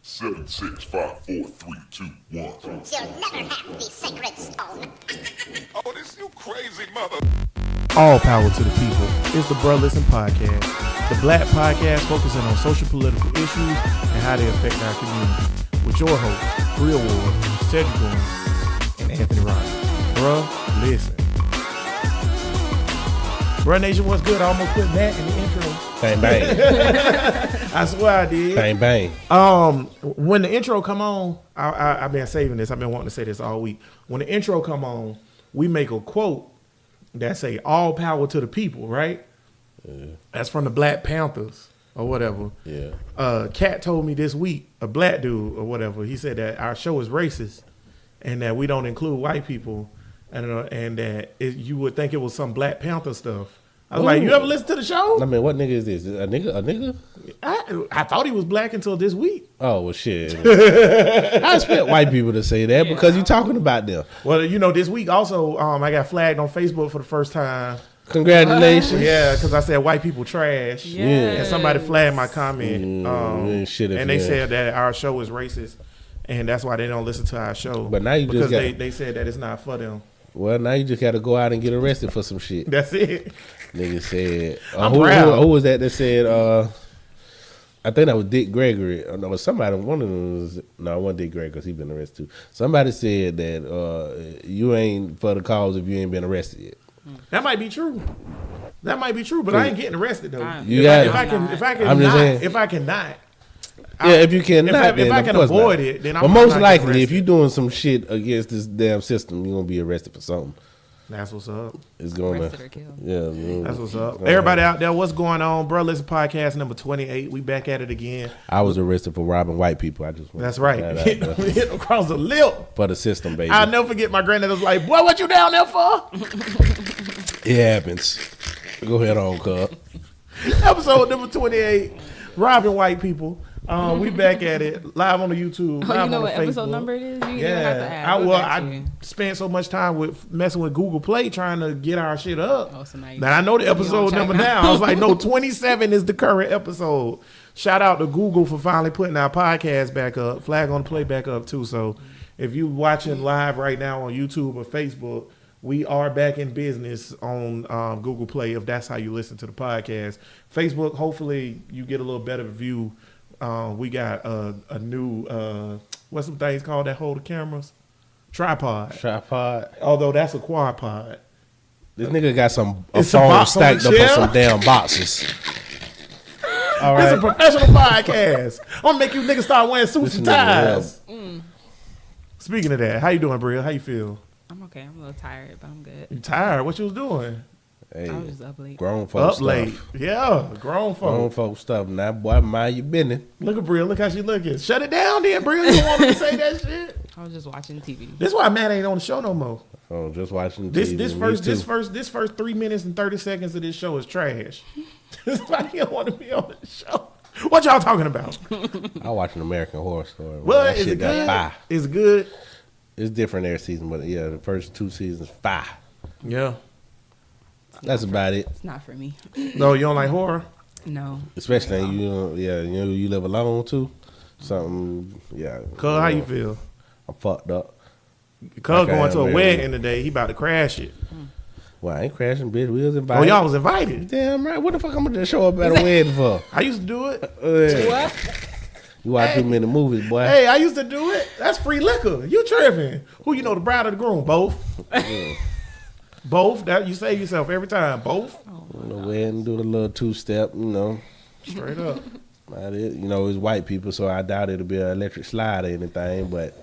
7, 6, 5, 4, 3, 2, 1. You'll never have the sacred stone. Oh, this you crazy mother. All power to the people. It's the Bruh Listen Podcast. The black podcast focusing on social political issues and how they affect our community. With your hosts, Bree Ward, Cedric Boone, and Anthony Rogers. Bruh, listen. Bruh Nation, what's good? I almost put that in the intro. Bang, bang. I swear I did. Bang, bang. When the intro come on, I've been saving this. I've been wanting to say this all week. When the intro come on, we make a quote that say all power to the people, right? Yeah. That's from the Black Panthers or whatever. Yeah. Cat told me this week, a black dude or whatever, he said that our show is racist and that we don't include white people and that you would think it was some Black Panther stuff. I was like, you ever listen to the show? I mean, what nigga is this? A nigga? I thought he was black until this week. Oh, well, shit. I expect white people to say that because you're talking about them. Well, you know, this week also, I got flagged on Facebook for the first time. Congratulations. Yeah, because I said white people trash. Yes. And somebody flagged my comment. And they said that our show is racist. And that's why they don't listen to our show. But now you because just they said that it's not for them. Well, now you just got to go out and get arrested for some shit. That's it. Nigga said, I'm who was that said, I think that was Dick Gregory. No, it was somebody, one of them was, no, it wasn't Dick Gregory because he been arrested too. Somebody said that you ain't for the cause if you ain't been arrested yet. That might be true. That might be true, but I ain't getting arrested though. If I cannot. Yeah, if you cannot, if I can avoid it, then I'm. But most likely, if you're doing some shit against this damn system, you're gonna be arrested for something. That's what's up. It's going arrested or killed. Yeah, that's what's up. Everybody out there, what's going on? Bruh Listen Podcast number 28. We back at it again. I was arrested for robbing white people. That's right. Hit across the lip for the system, baby. I'll never forget my granddad was like, "Boy, what you down there for?" It happens. Go ahead on, cuz. Episode number 28. Robbing white people. We back at it live on the YouTube. Oh, you know what episode number it is? You don't have to ask. I spent so much time with messing with Google Play trying to get our shit up. Oh, so now I know the episode number now. I was like, no, 27 is the current episode. Shout out to Google for finally putting our podcast back up. Flag on the play back up too. So if you watching live right now on YouTube or Facebook, we are back in business on Google Play if that's how you listen to the podcast. Facebook, hopefully you get a little better view. We got a new, what's some things called that hold the cameras? Tripod. Although that's a quad pod. This nigga got a phone stacked up on some damn boxes. All right. It's a professional podcast. I'm going to make you niggas start wearing suits and ties. Speaking of that, how you doing, Bria? How you feel? I'm okay. I'm a little tired, but I'm good. You tired? What you was doing? Hey, I was just up late. Grown folks stuff. Late. Yeah, grown folks stuff. Now, boy, mind your business. Look at Bria. Look how she looking. Shut it down then, Bria. You don't want me to say that shit. I was just watching TV. This is why Matt ain't on the show no more. Oh, just watching TV. This first 3 minutes and 30 seconds of this show is trash. This is why he don't want to be on the show. What y'all talking about? I watch an American Horror Story. Well, is it good? It's good. It's different every season, but yeah, the first 2 seasons, fire. Yeah. That's about it. It's not for me. No, you don't like horror? No. Especially you live alone too. Something, yeah. Cuz, how you feel? I'm fucked up. Cuz going to a wedding today, he about to crash it. Well, I ain't crashing, bitch. We was invited. Oh, y'all was invited? Damn right. What the fuck I'm gonna show up at a wedding for? I used to do it. What? You watch too many movies, boy. Hey, I used to do it. That's free liquor. You tripping? Who you know, the bride or the groom? Both. Yeah. Both. That you save yourself every time. Both. The wedding, do the little 2-step, Straight up. About it. It's white people, so I doubt it'll be an electric slide or anything. But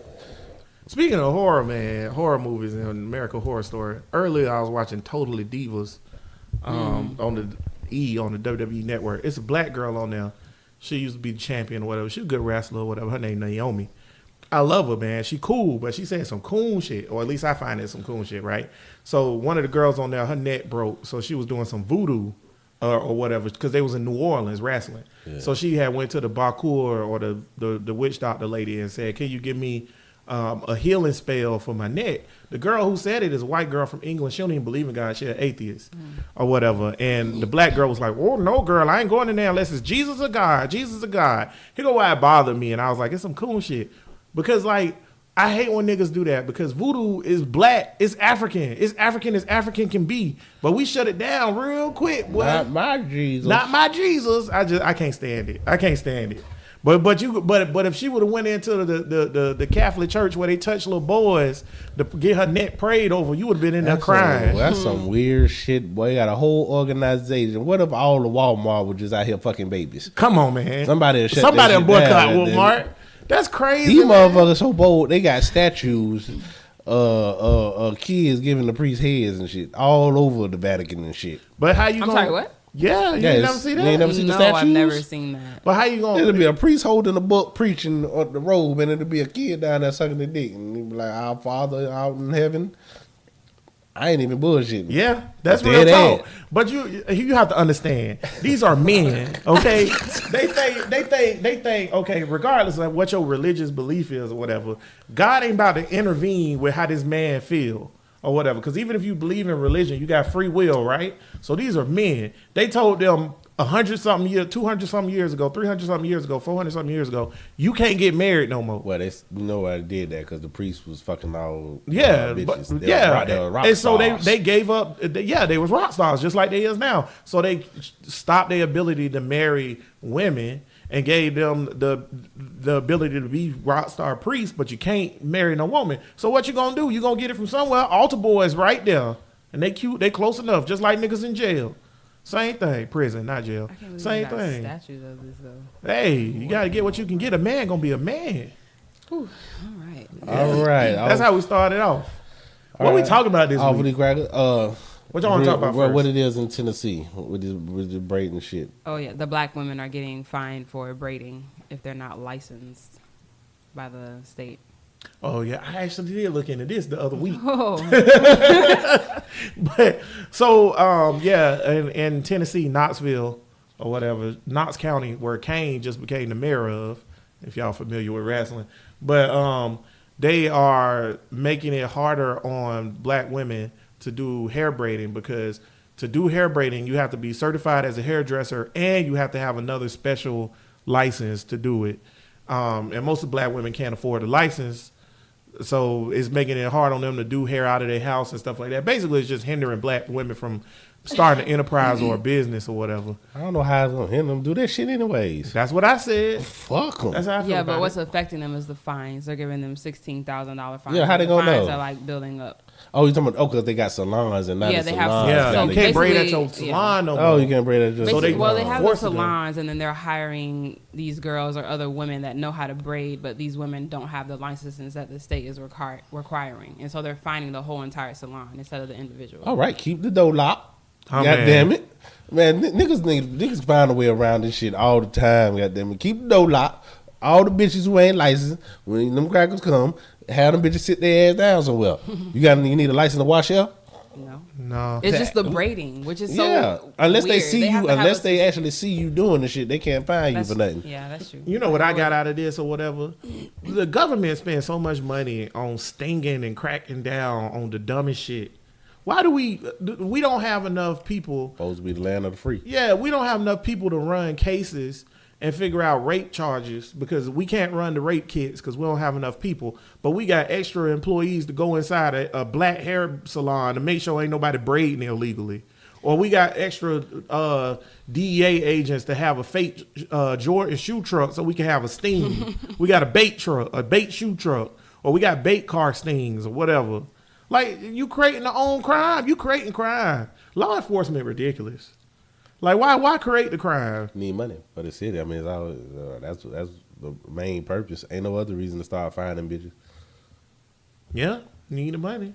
speaking of horror, man, horror movies and American Horror Story. Earlier, I was watching Totally Divas on the WWE Network. It's a black girl on there. She used to be the champion or whatever. She's a good wrestler or whatever. Her name Naomi. I love her, man. She cool, but she said some cool shit, or at least I find it some cool shit, right? So one of the girls on there, her neck broke, so she was doing some voodoo or whatever, because they was in New Orleans wrestling. Yeah. So she had went to the Bakur or the witch doctor lady and said, "Can you give me a healing spell for my neck. The girl who said it is a white girl from England. She don't even believe in God. She's an atheist or whatever. And the black girl was like, "Oh no, girl, I ain't going in there unless it's Jesus or God. Jesus or God." Here go why it bothered me, and I was like, "It's some cool shit," because like I hate when niggas do that because voodoo is black, it's African, as African can be, but we shut it down real quick. Boy. Not my Jesus. Not my Jesus. I can't stand it. I can't stand it. But if she would have went into the Catholic church where they touch little boys to get her neck prayed over, you would have been in there crying. That's some weird shit, boy. You got a whole organization. What if all the Walmart were just out here fucking babids? Come on, man. Somebody boycott Walmart. That's crazy. These man. motherfuckers so bold. They got statues, kids giving the priest heads and shit all over the Vatican and shit. But how you? I'm sorry, what? Yeah, you ain't never see that. You ain't never seen the No, statues? I've never seen that. But how you gonna? It'll be a priest holding a book preaching on the robe, and it'll be a kid down there sucking the dick, and he'll be like, "Our Father out in heaven." I ain't even bullshitting. Yeah, that's But real they're talk. But you have to understand, these are men, okay? they think, okay, regardless of what your religious belief is or whatever, God ain't about to intervene with how this man feel or whatever. Because even if you believe in religion, you got free will, right? So these are men. They told them 100-something years, 200-something years ago, 300-something years ago, 400-something years ago, you can't get married no more. Well, you know why I did that because the priest was fucking all Yeah, bitches. but, They yeah, were rock and so stars. they gave up. Yeah, they was rock stars just like they is now. So they stopped their ability to marry women and gave them the ability to be rock star priests, but you can't marry no woman. So what you gonna do? You gonna get it from somewhere? Altar boys right there, and they cute, they close enough, just like niggas in jail. Same thing, prison, not jail. I can't believe Same you got thing. statues of this though. Hey, you gotta get what you can get. A man gonna be a man. All right. All right. That's how we started off. What we talking about this week? What y'all want to talk about first? What it is in Tennessee with the braiding shit. Oh yeah, the black women are getting fined for braiding if they're not licensed by the state. Oh yeah, I actually did look into this the other week. Oh, But so yeah, in Tennessee, Knoxville or whatever, Knox County, where Kane just became the mayor of, if y'all familiar with wrestling. But they are making it harder on black women to do hair braiding because to do hair braiding, you have to be certified as a hairdresser and you have to have another special license to do it. And most of black women can't afford a license. So it's making it hard on them to do hair out of their house and stuff like that. Basically, it's just hindering black women from starting an enterprise or a business or whatever. I don't know how it's gonna hinder them do that shit anyways. That's what I said. Fuck them. That's how I feel yeah, about but what's it. affecting them is the fines. They're giving them $16,000 fines. Yeah, how they The gonna fines know? are like building up. Oh, you talking about because they got salons and not Yeah, the they have salons. Yeah, So you can't braid at your basically, salon no more. Oh, you can't braid at just So they- Well, they have the forcing them. salons, and then they're hiring these girls or other women that know how to braid, but these women don't have the licenses that the state is requiring, and so they're finding the whole entire salon instead of the individual. All right, keep the door locked. Oh, God man. damn it. Man, niggas find a way around this shit all the time. God damn it. Keep the door locked. All the bitches who ain't licensed, when them crackers come, have them bitches sit their ass down somewhere. You need a license to wash hair? No, No. it's just the braiding, which is so Yeah. Unless they weird. see have you, to have unless a they system. actually see you doing the shit, they can't find you That's- for nothing. Yeah, that's true. You know what I got out of this or whatever? The government spends so much money on stinging and cracking down on the dumbest shit. Why do we don't have enough people? Supposed to be the land of the free. Yeah, we don't have enough people to run cases and figure out rape charges because we can't run the rape kits because we don't have enough people. But we got extra employees to go inside a black hair salon to make sure ain't nobody braiding illegally. Or we got extra DEA agents to have a fake Jordan shoe truck so we can have a sting. We got a bait truck, a bait shoe truck, or we got bait car stings or whatever. Like, you creating the own crime. You creating crime. Law enforcement ridiculous. Like, why create the crime? Need money for the city. I mean, it's always, that's the main purpose. Ain't no other reason to start finding bitches. Yeah, need the money.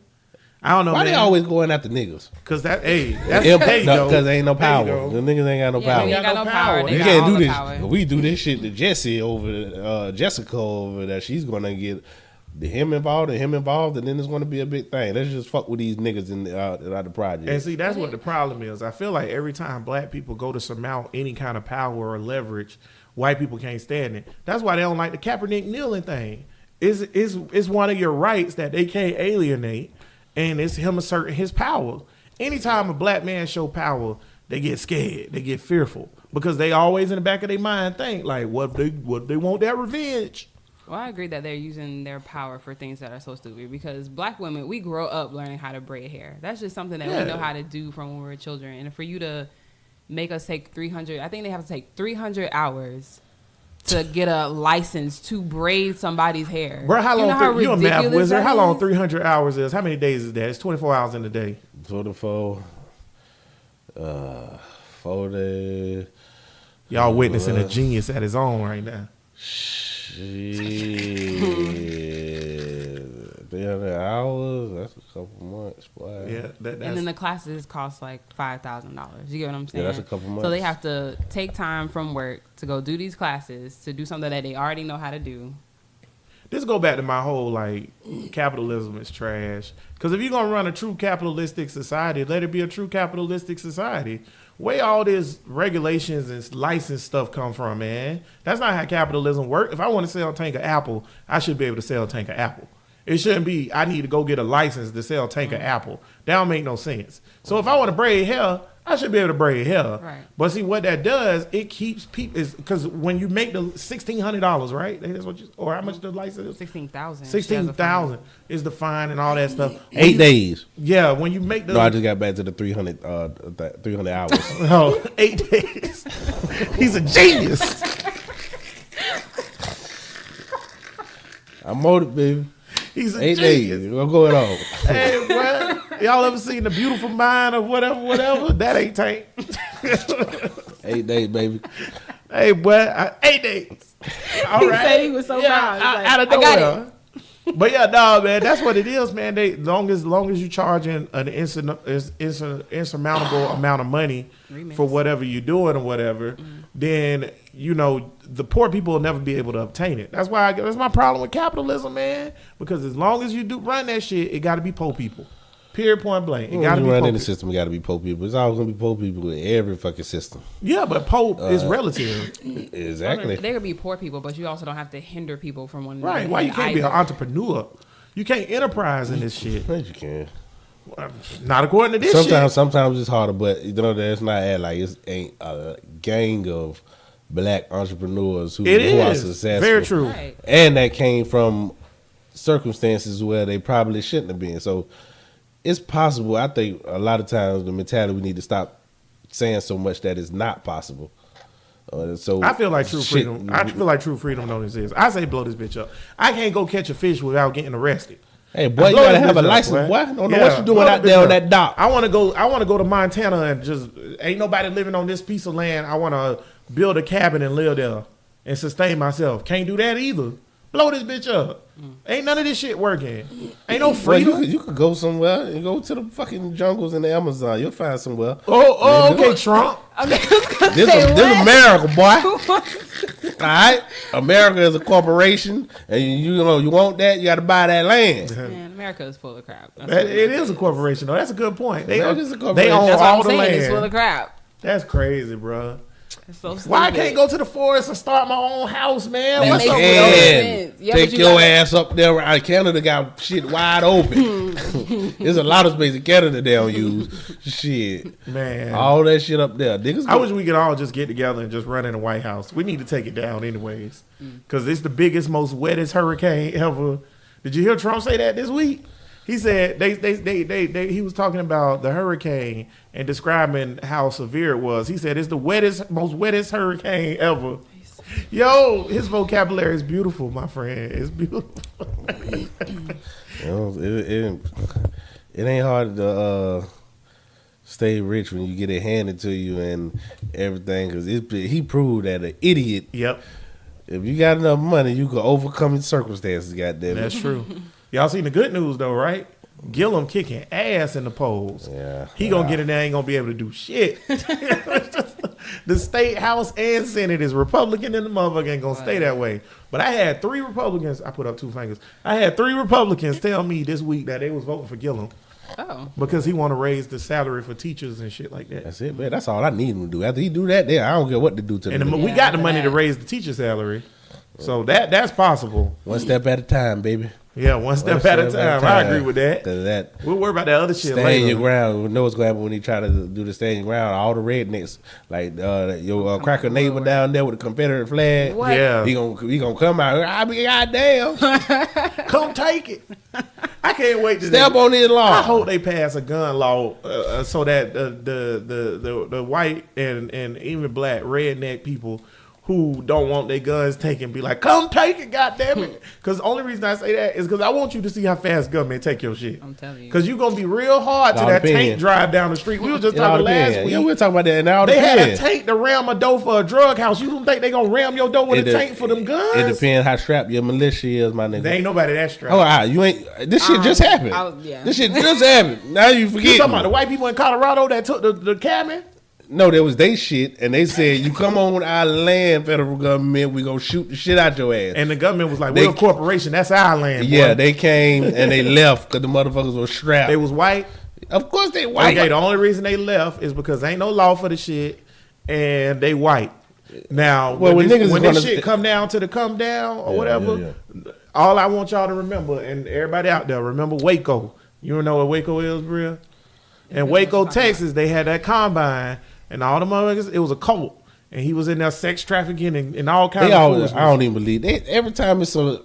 I don't know, Why man. they always going after niggas? Cause that's there you go. Because ain't no There you power. go. The niggas ain't got no Yeah, power. they ain't got no power. They You got can't all do the this. power. We do this shit to Jesse over Jessica over there. She's gonna get him involved, and then it's gonna be a big thing. Let's just fuck with these niggas in the project. And see, that's what the problem is. I feel like every time black people go to surmount any kind of power or leverage, white people can't stand it. That's why they don't like the Kaepernick kneeling thing. is one of your rights that they can't alienate, and it's him asserting his power. Anytime a black man show power, they get scared, they get fearful, because they always in the back of their mind think like, what if they want that revenge? Well, I agree that they're using their power for things that are so stupid, because black women, we grow up learning how to braid hair. That's just something that we know how to do from when we were children. And for you to make us take 300, I think they have to take 300 hours to get a license to braid somebody's hair. Bro, how long? You a math ridiculous wizard? that How long is? 300 hours is? How many days is that? It's 24 hours in a day. 24, 4 days. Y'all witnessing a genius at his own right now. Shit. 300 hours? That's a couple months, boy. Yeah, that's And then the classes cost like $5,000. You get what I'm saying? Yeah, that's a couple months. So they have to take time from work to go do these classes, to do something that they already know how to do. This go back to my whole like capitalism is trash. Because if you're gonna run a true capitalistic society, let it be a true capitalistic society. Where all this regulations and license stuff come from, man? That's not how capitalism works. If I want to sell a tank of Apple, I should be able to sell a tank of Apple. It shouldn't be I need to go get a license to sell a tank of Apple. That don't make no sense. So if I want to braid hair, I should be able to braid hair. Right. But see what that does, it keeps people, is because when you make the $1,600, right? That's what you, or how much the license is? 16,000. 16,000 is the fine and all that stuff. 8 days. Yeah, when you make the No, I just got back to the 300 hours. no, 8 days. He's a genius. I'm motivated, baby. He's a 8 genius. days. What's going on? Hey, bro, y'all ever seen The Beautiful Mind or whatever? That ain't Tank. 8 days, baby. Hey, boy, 8 days. All He right. said he was so proud. He's like, Out of I got nowhere. But yeah, no, man, that's what it is, man. They long as you charging an insurmountable amount of money Remix. for whatever you're doing or whatever, then you know the poor people will never be able to obtain it. That's why that's my problem with capitalism, man. Because as long as you do run that shit, it got to be poor people. Period, point blank. It got to be run poor in the people. system. Got to be poor people. It's always gonna be poor people in every fucking system. Yeah, but poor is relative, Exactly. There could be poor people, but you also don't have to hinder people from wanting to right? do Why it you can't be an either. entrepreneur? You can't enterprise in this shit. Yes, you can. Not according to this shit. Sometimes it's harder, but you know that's not at like it ain't a gang of black entrepreneurs who are It is successful. very true. Right. And that came from circumstances where they probably shouldn't have been. So it's possible. I think a lot of times the mentality we need to stop saying so much that it's not possible. So I feel like true shit- freedom. I feel like true freedom don't exist. I say blow this bitch up. I can't go catch a fish without getting arrested. Hey boy, you Blow gotta this have a bitch up, license, boy. boy. Don't know what Yeah, you doing blow out this there bitch on up. that dock. I want to go to Montana and just ain't nobody living on this piece of land. I want to build a cabin and live there and sustain myself. Can't do that either. Blow this bitch up. Ain't none of this shit working. Ain't no Well, freedom. you could go somewhere and go to the fucking jungles in the Amazon. You'll find somewhere. Okay, Trump. This America, boy. All right, America is a corporation, and you know you want that, you got to buy that land. Man, America is full of crap. That's It what it is a corporation, though. That's a good point. They America's a own corporation. That's what all I'm the saying. It's full of land. crap. That's crazy, bro. It's so stupid. Why I can't go to the forest and start my own house, man? That What's makes up no with sense. that? And Yeah, take but you your gotta- ass up there. Canada got shit wide open. There's a lot of space in Canada they don't use. Shit, Man. all that shit up there. Niggas I wish we could all just get together and just run in the White House. We need to take it down anyways. Because it's the biggest, most wettest hurricane ever. Did you hear Trump say that this week? He said he was talking about the hurricane and describing how severe it was. He said it's the most wettest hurricane ever. Yo, his vocabulary is beautiful, my friend. It's beautiful. You know, it ain't hard to stay rich when you get it handed to you and everything. Because he proved that an idiot. Yep, If you got enough money, you can overcome your circumstances. Goddamn it. that's true. Y'all seen the good news though, right? Gillum kicking ass in the polls. Yeah. He gonna get in there, ain't gonna be able to do shit. The state house and senate is Republican and the motherfucker ain't gonna stay that way. But I had 3 Republicans, I put up 2 fingers. I had 3 Republicans tell me this week that they was voting for Gillum Oh. because he wanna raise the salary for teachers and shit like that. That's it, man. That's all I need him to do. After he do that, then I don't care what to do to And them. we Yeah, got the after money to that. raise the teacher salary. So that's possible. One step at a time, baby. Yeah, one step at a time. I agree with that. 'Cause that We'll worry about that other shit stand later. your ground. We know what's going to happen when he try to do the stand your ground. All the rednecks, like your cracker neighbor down there with the Confederate flag. What? Yeah. He gonna come out. I be goddamn. Come take it. I can't wait to Step on his law. I hope they pass a gun law so that the white and even black redneck people who don't want their guns taken be like, come take it, goddamn it. Because the only reason I say that is because I want you to see how fast government take your shit. I'm telling you. Because you're going to be real hard to All that depends. tank drive down the street. We were just It all talking last depends. week. Yeah, we were talking about that. And all They had a depends. tank to ram a door for a drug house. You don't think they going to ram your door with a tank for them guns? It depends how strapped your militia is, my nigga. There ain't nobody that strapped. Oh, you ain't. This shit just happened. yeah. This shit just happened. Now you You forget. talking about the white people in Colorado that took the cabin? No, that was they shit, and they said, "You come on our land, federal government, we gonna shoot the shit out your ass." And the government was like, They- we're a corporation. That's our land. Yeah, boy. they came and they left because the motherfuckers were strapped. They was white. Of course they white. Okay, the only reason they left is because ain't no law for the shit, and they white. Now, Well, when when this, niggas when is this gonna- shit come down to the come down or Yeah, whatever, all I want y'all to remember, and everybody out there, remember Waco. You don't know what Waco is, Bria? In Waco, Texas, they had that combine, and all the motherfuckers, it was a cult. And he was in there sex trafficking and all kinds They of always, foolishness. I don't even believe. Every time it's a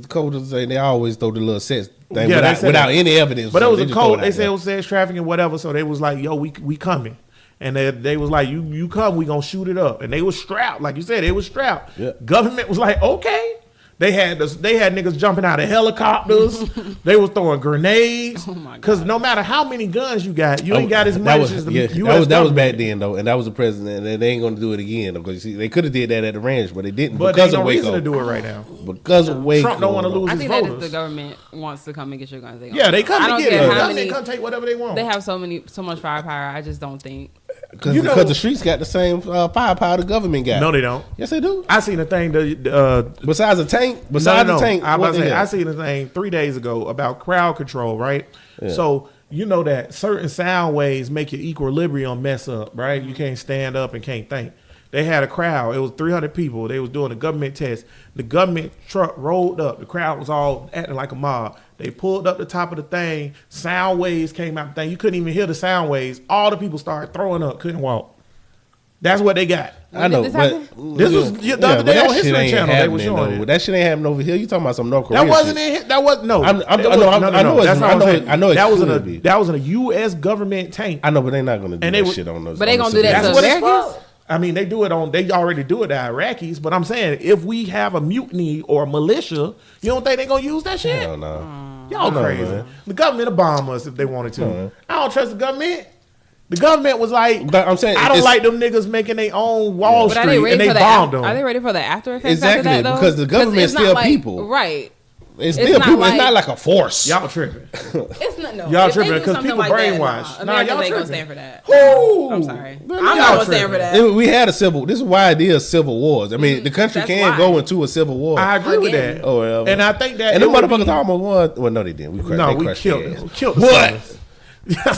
code to say, they always throw the little sex thing Yeah, they without, said without that. any evidence. But so it was they a just throw code. it They out said it there. was sex trafficking, whatever. So they was like, "Yo, we coming," and they was like, "You come, we gonna shoot it up." And they was strapped, like you said, they was strapped. Yeah. Government was like, "Okay." They had niggas jumping out of helicopters. They was throwing grenades. Oh my God. Because no matter how many guns you got, you ain't got as much as the U.S. that was government. back then though, and that was the president, and they ain't gonna do it again because you see they could have did that at the ranch, but they didn't But because there's no of reason Waco. to do it right now. Because of Waco, Trump don't wanna lose I his think that if voters. the government wants to come and get your guns, they Yeah, they come I to don't get care it. how Government many. come take whatever they want. They have so much firepower. I just don't think. because You know- the streets got the same firepower the government got. No, they don't. Yes, they do. I seen a thing. Besides a tank, No, besides no, the tank, I what about to the say, hell? I seen a thing 3 days ago about crowd control, right? Yeah. So you know that certain sound waves make your equilibrium mess up, right? You can't stand up and can't think. They had a crowd. It was 300 people. They was doing a government test. The government truck rolled up. The crowd was all acting like a mob. They pulled up the top of the thing. Sound waves came out the thing. You couldn't even hear the sound waves. All the people started throwing up, couldn't walk. That's what they got. I know, Did this but happen? This was the other but day that on shit History ain't Channel. They was happening, showing though. it. That shit ain't happening over here. You talking about some North Korea That wasn't shit. in. That was no. I know It was- it's- That's not I what know I'm it- saying. I know it That was in could a be. that was in a U.S. government tank. I know, but they're not gonna do And they that would- shit on those. But they on gonna the do that That's to what it's Americans? for. I mean, they do it on. They already do it to Iraqis. But I'm saying, if we have a mutiny or a militia, you don't think they gonna use that shit? Hell no. Y'all No, crazy. man. The government will bomb us if they wanted to. No. I don't trust the government. The government was like, But I'm saying I don't it's- like them niggas making their own Wall But are Street, they and ready they for the? bombed them. Are they ready for the after effects? Exactly, after that, though? because the government's it's not still like- people. right? It's It's still not people. like- It's not like a force. Y'all tripping. It's not no. Y'all If they tripping do 'cause something people like that, brainwashed. Nah, Nah, Americans y'all ain't gonna tripping. stand for that. Woo! I'm sorry. Y'all I'm not gonna tripping. stand for that. We had a civil. This is why it is civil wars. I mean, the country That's can why. go into a civil war. I agree with Again. that. Oh, well. And I think that and it the would motherfuckers be- almost won. Well, no, they didn't. No, they we crushed killed their ass. them. Killed the What? Southerners.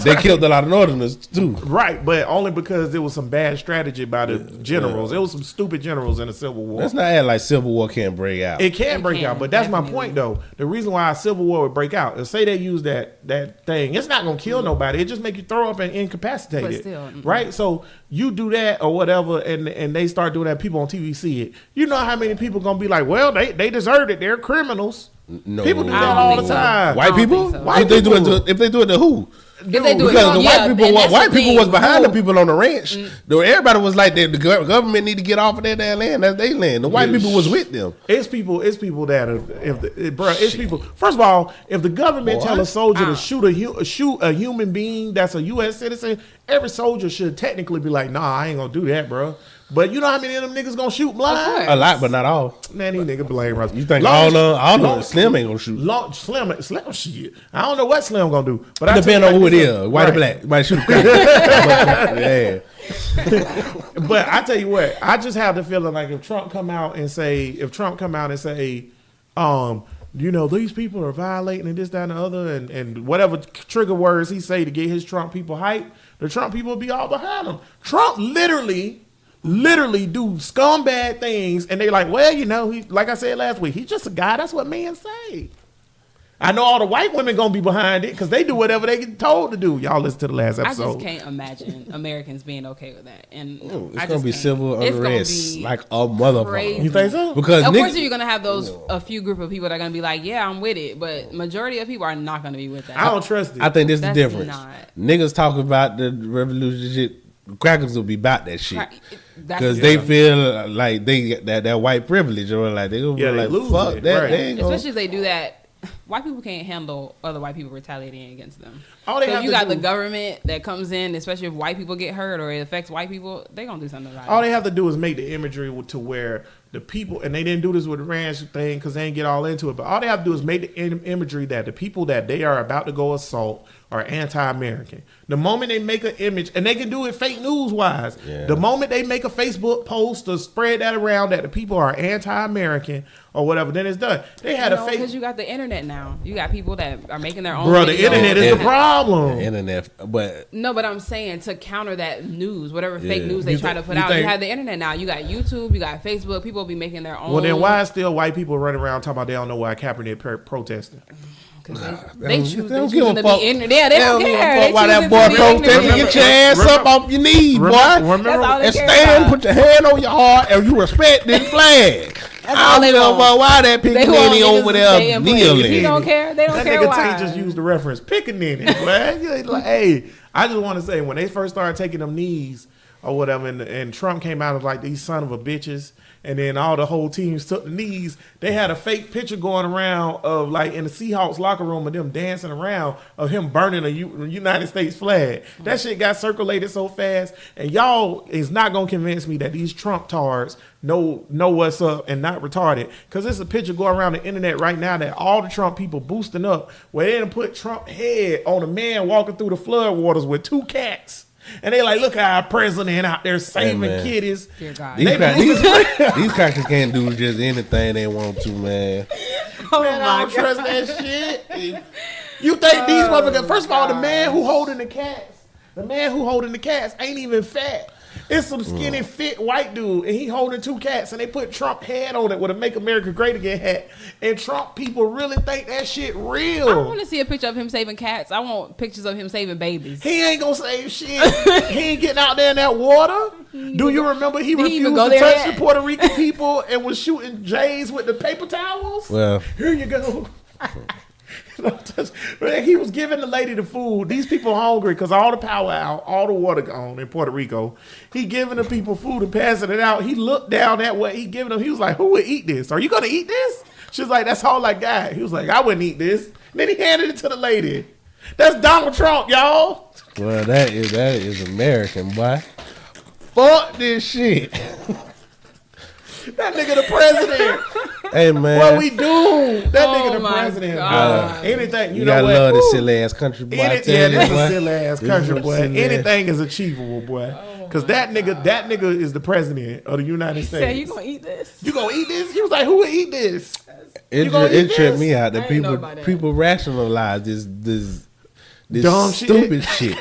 They killed a lot of Northerners too. Right, but only because there was some bad strategy by the generals. There was some stupid generals in the Civil War. Let's not act like civil war can't break out. It can break can, out, but that's my definitely. point though. The reason why a civil war would break out is say they use that thing. It's not gonna kill nobody. It just make you throw up and incapacitate But it. still, right? So you do that or whatever, and they start doing that. People on TV see it. You know how many people gonna be like, well, they deserved it. They're criminals. No. People do I that don't all think the so. time. White I don't people? think so. White If they do people. it to, if they do it to who? If they do it, Because the yeah, white people, and that's white the people thing. was behind the Who- people on the ranch. Though everybody was like, the government need to get off of that damn land. That's their land. The white people was with them. It's people that are, it's people. First of all, if the government Boy. tell a soldier to shoot a human being that's a U.S. citizen, every soldier should technically be like, nah, I ain't gonna do that, bro. But you know how many of them niggas gonna shoot blind? A lot, but not all. Man, these niggas blame us. You think all the Slim ain't gonna shoot? Slim shit. I don't know what Slim gonna do, but I Depending tell on you who like it this, is, white or right. black. You might shoot a crack. Yeah. But I tell you what, I just have the feeling like if Trump come out and say, you know, these people are violating and this, that, and the other, and whatever trigger words he say to get his Trump people hyped, the Trump people will be all behind him. Trump literally literally do scumbag things, and they like, well, you know, he, like I said last week, he's just a guy. That's what men say. I know all the white women gonna be behind it because they do whatever they get told to do. Y'all listen to the last episode. I just can't imagine Americans being okay with that. And It's gonna be civil unrest like a motherfucker. You think so? Because of course you're gonna have those a few group of people that are gonna be like, yeah, I'm with it, but majority of people are not gonna be with that. I don't trust it. I think this is the That's difference. not- Niggas talk about the revolution shit. Crackers will be about that shit That's because they feel like they get that white privilege, or like they gonna be they like, lose fuck it, that. right. They ain't gonna, especially if they do that. White people can't handle other white people retaliating against them. All they So have if you to got do- the government that comes in, especially if white people get hurt or it affects white people, they gonna do something about it. All they have to do is make the imagery to where the people, and they didn't do this with the ranch thing because they didn't get all into it, but all they have to do is make the imagery that the people that they are about to go assault are anti-American. The moment they make an image, and they can do it fake news wise, the moment they make a Facebook post to spread that around that the people are anti-American or whatever, then it's done. They had a fake. Because you got the internet now. You got people that are making their own. Bro, the videos. internet is the problem. internet, but No, but I'm saying to counter that news, whatever fake Yeah. news they You try thi- to put you out. think- You have the internet now. You got YouTube. You got Facebook. People be making their own. Well, then why is still white people running around talking about they don't know why Kaepernick protesting? They choose they don't to give a be fuck. ignorant. Yeah, they don't give a care. fuck They why that choosing boy to be protesting. ignorant. Get your ass up off your knees, boy. That's all they care Stand, about. put your hand on your heart, and you respect this flag. That's I all they don't give a want. fuck why that They want pickaninny niggas over to there stay in place. If he kneeling. don't care. They don't That care nigga why. Tank just used the reference pickaninny, boy. Like, hey, I just want to say when they first started taking them knees or whatever, and Trump came out of like these son of a bitches, and then all the whole teams took the knees. They had a fake picture going around of like in the Seahawks locker room of them dancing around of him burning a United States flag. That shit got circulated so fast, and y'all is not gonna convince me that these Trump tards know what's up and not retarded. Cause there's a picture going around the internet right now that all the Trump people boosting up where they done put Trump head on a man walking through the flood waters with 2 cats. And they like, look at our president out there saving man. kiddies. Dear God. These crackers can't do just anything they want to, man. Man, I don't trust that shit. You think these motherfuckers? First of all, the man who holding the cats ain't even fat. It's some skinny, fit white dude, and he holding 2 cats, and they put Trump head on it with a "Make America Great Again" hat. And Trump people really think that shit I real. want to see a picture of him saving cats. I want pictures of him saving babies. He ain't gonna save shit. He ain't getting out there in that water. Do you remember he Did he even refused go to there touch yet? the Puerto Rican people and was shooting Jays with the paper towels? Well, Here you go. Man, he was giving the lady the food. These people hungry because all the power out, all the water gone in Puerto Rico. He giving the people food and passing it out. He looked down that way. He giving them. He was like, "Who would eat this? Are you gonna eat this?" She's like, "That's all I got." He was like, "I wouldn't eat this." Then he handed it to the lady. That's Donald Trump, y'all. well, that is American, boy. Fuck this shit. That nigga the president. Hey, man. What we do? That Oh nigga the my president. God. Bro. Anything You know gotta what? love this Woo. silly ass country, boy. I Yeah, tell you, this is boy. a silly ass This country, is boy. silly ass. Anything is achievable, boy. Cause that nigga is the president of the United States. Say you gonna eat this? You gonna eat this? He was like, who would eat this? It, You gonna eat it tripped this? me out that I ain't know people about that. people rationalize this Dumb shit. stupid shit.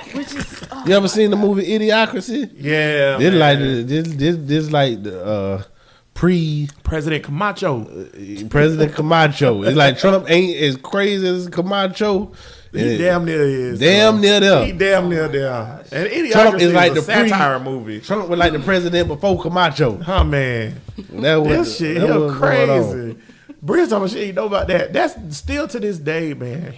You ever seen the movie Idiocracy? Yeah, This man. like this like the pre President Camacho. President Camacho. It's like Trump ain't as crazy as Camacho. He damn near is. Damn near there. He damn near there. And Idiocracy Trump is like a the satire movie. Trump was like the president before Camacho. Huh, man. That was This shit that here was going on. crazy. Bridge talking about shit you know about that. That's still to this day, man.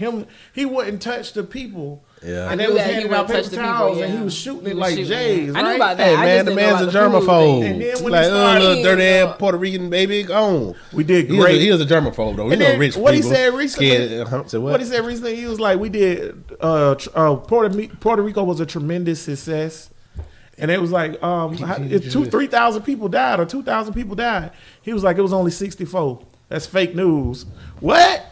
He wouldn't touch the people. Yeah. And I they knew was that he handing out wouldn't paper touch the people, towels and yeah. he was shooting He it was like shooting. Jays, I knew right? about that. Hey I man, just the didn't know man's a about the food germaphobe. thing. And then when like he started- little dirty Yeah. ass Puerto Rican baby gone. We did He great. was a germaphobe though. You And know then rich what he people. said recently- Scared, say What he said recently, he was like, we did, Puerto Rico was a tremendous success. And it was like, 3,000 people died or 2,000 people died. He was like, it was only 64. That's fake news. What?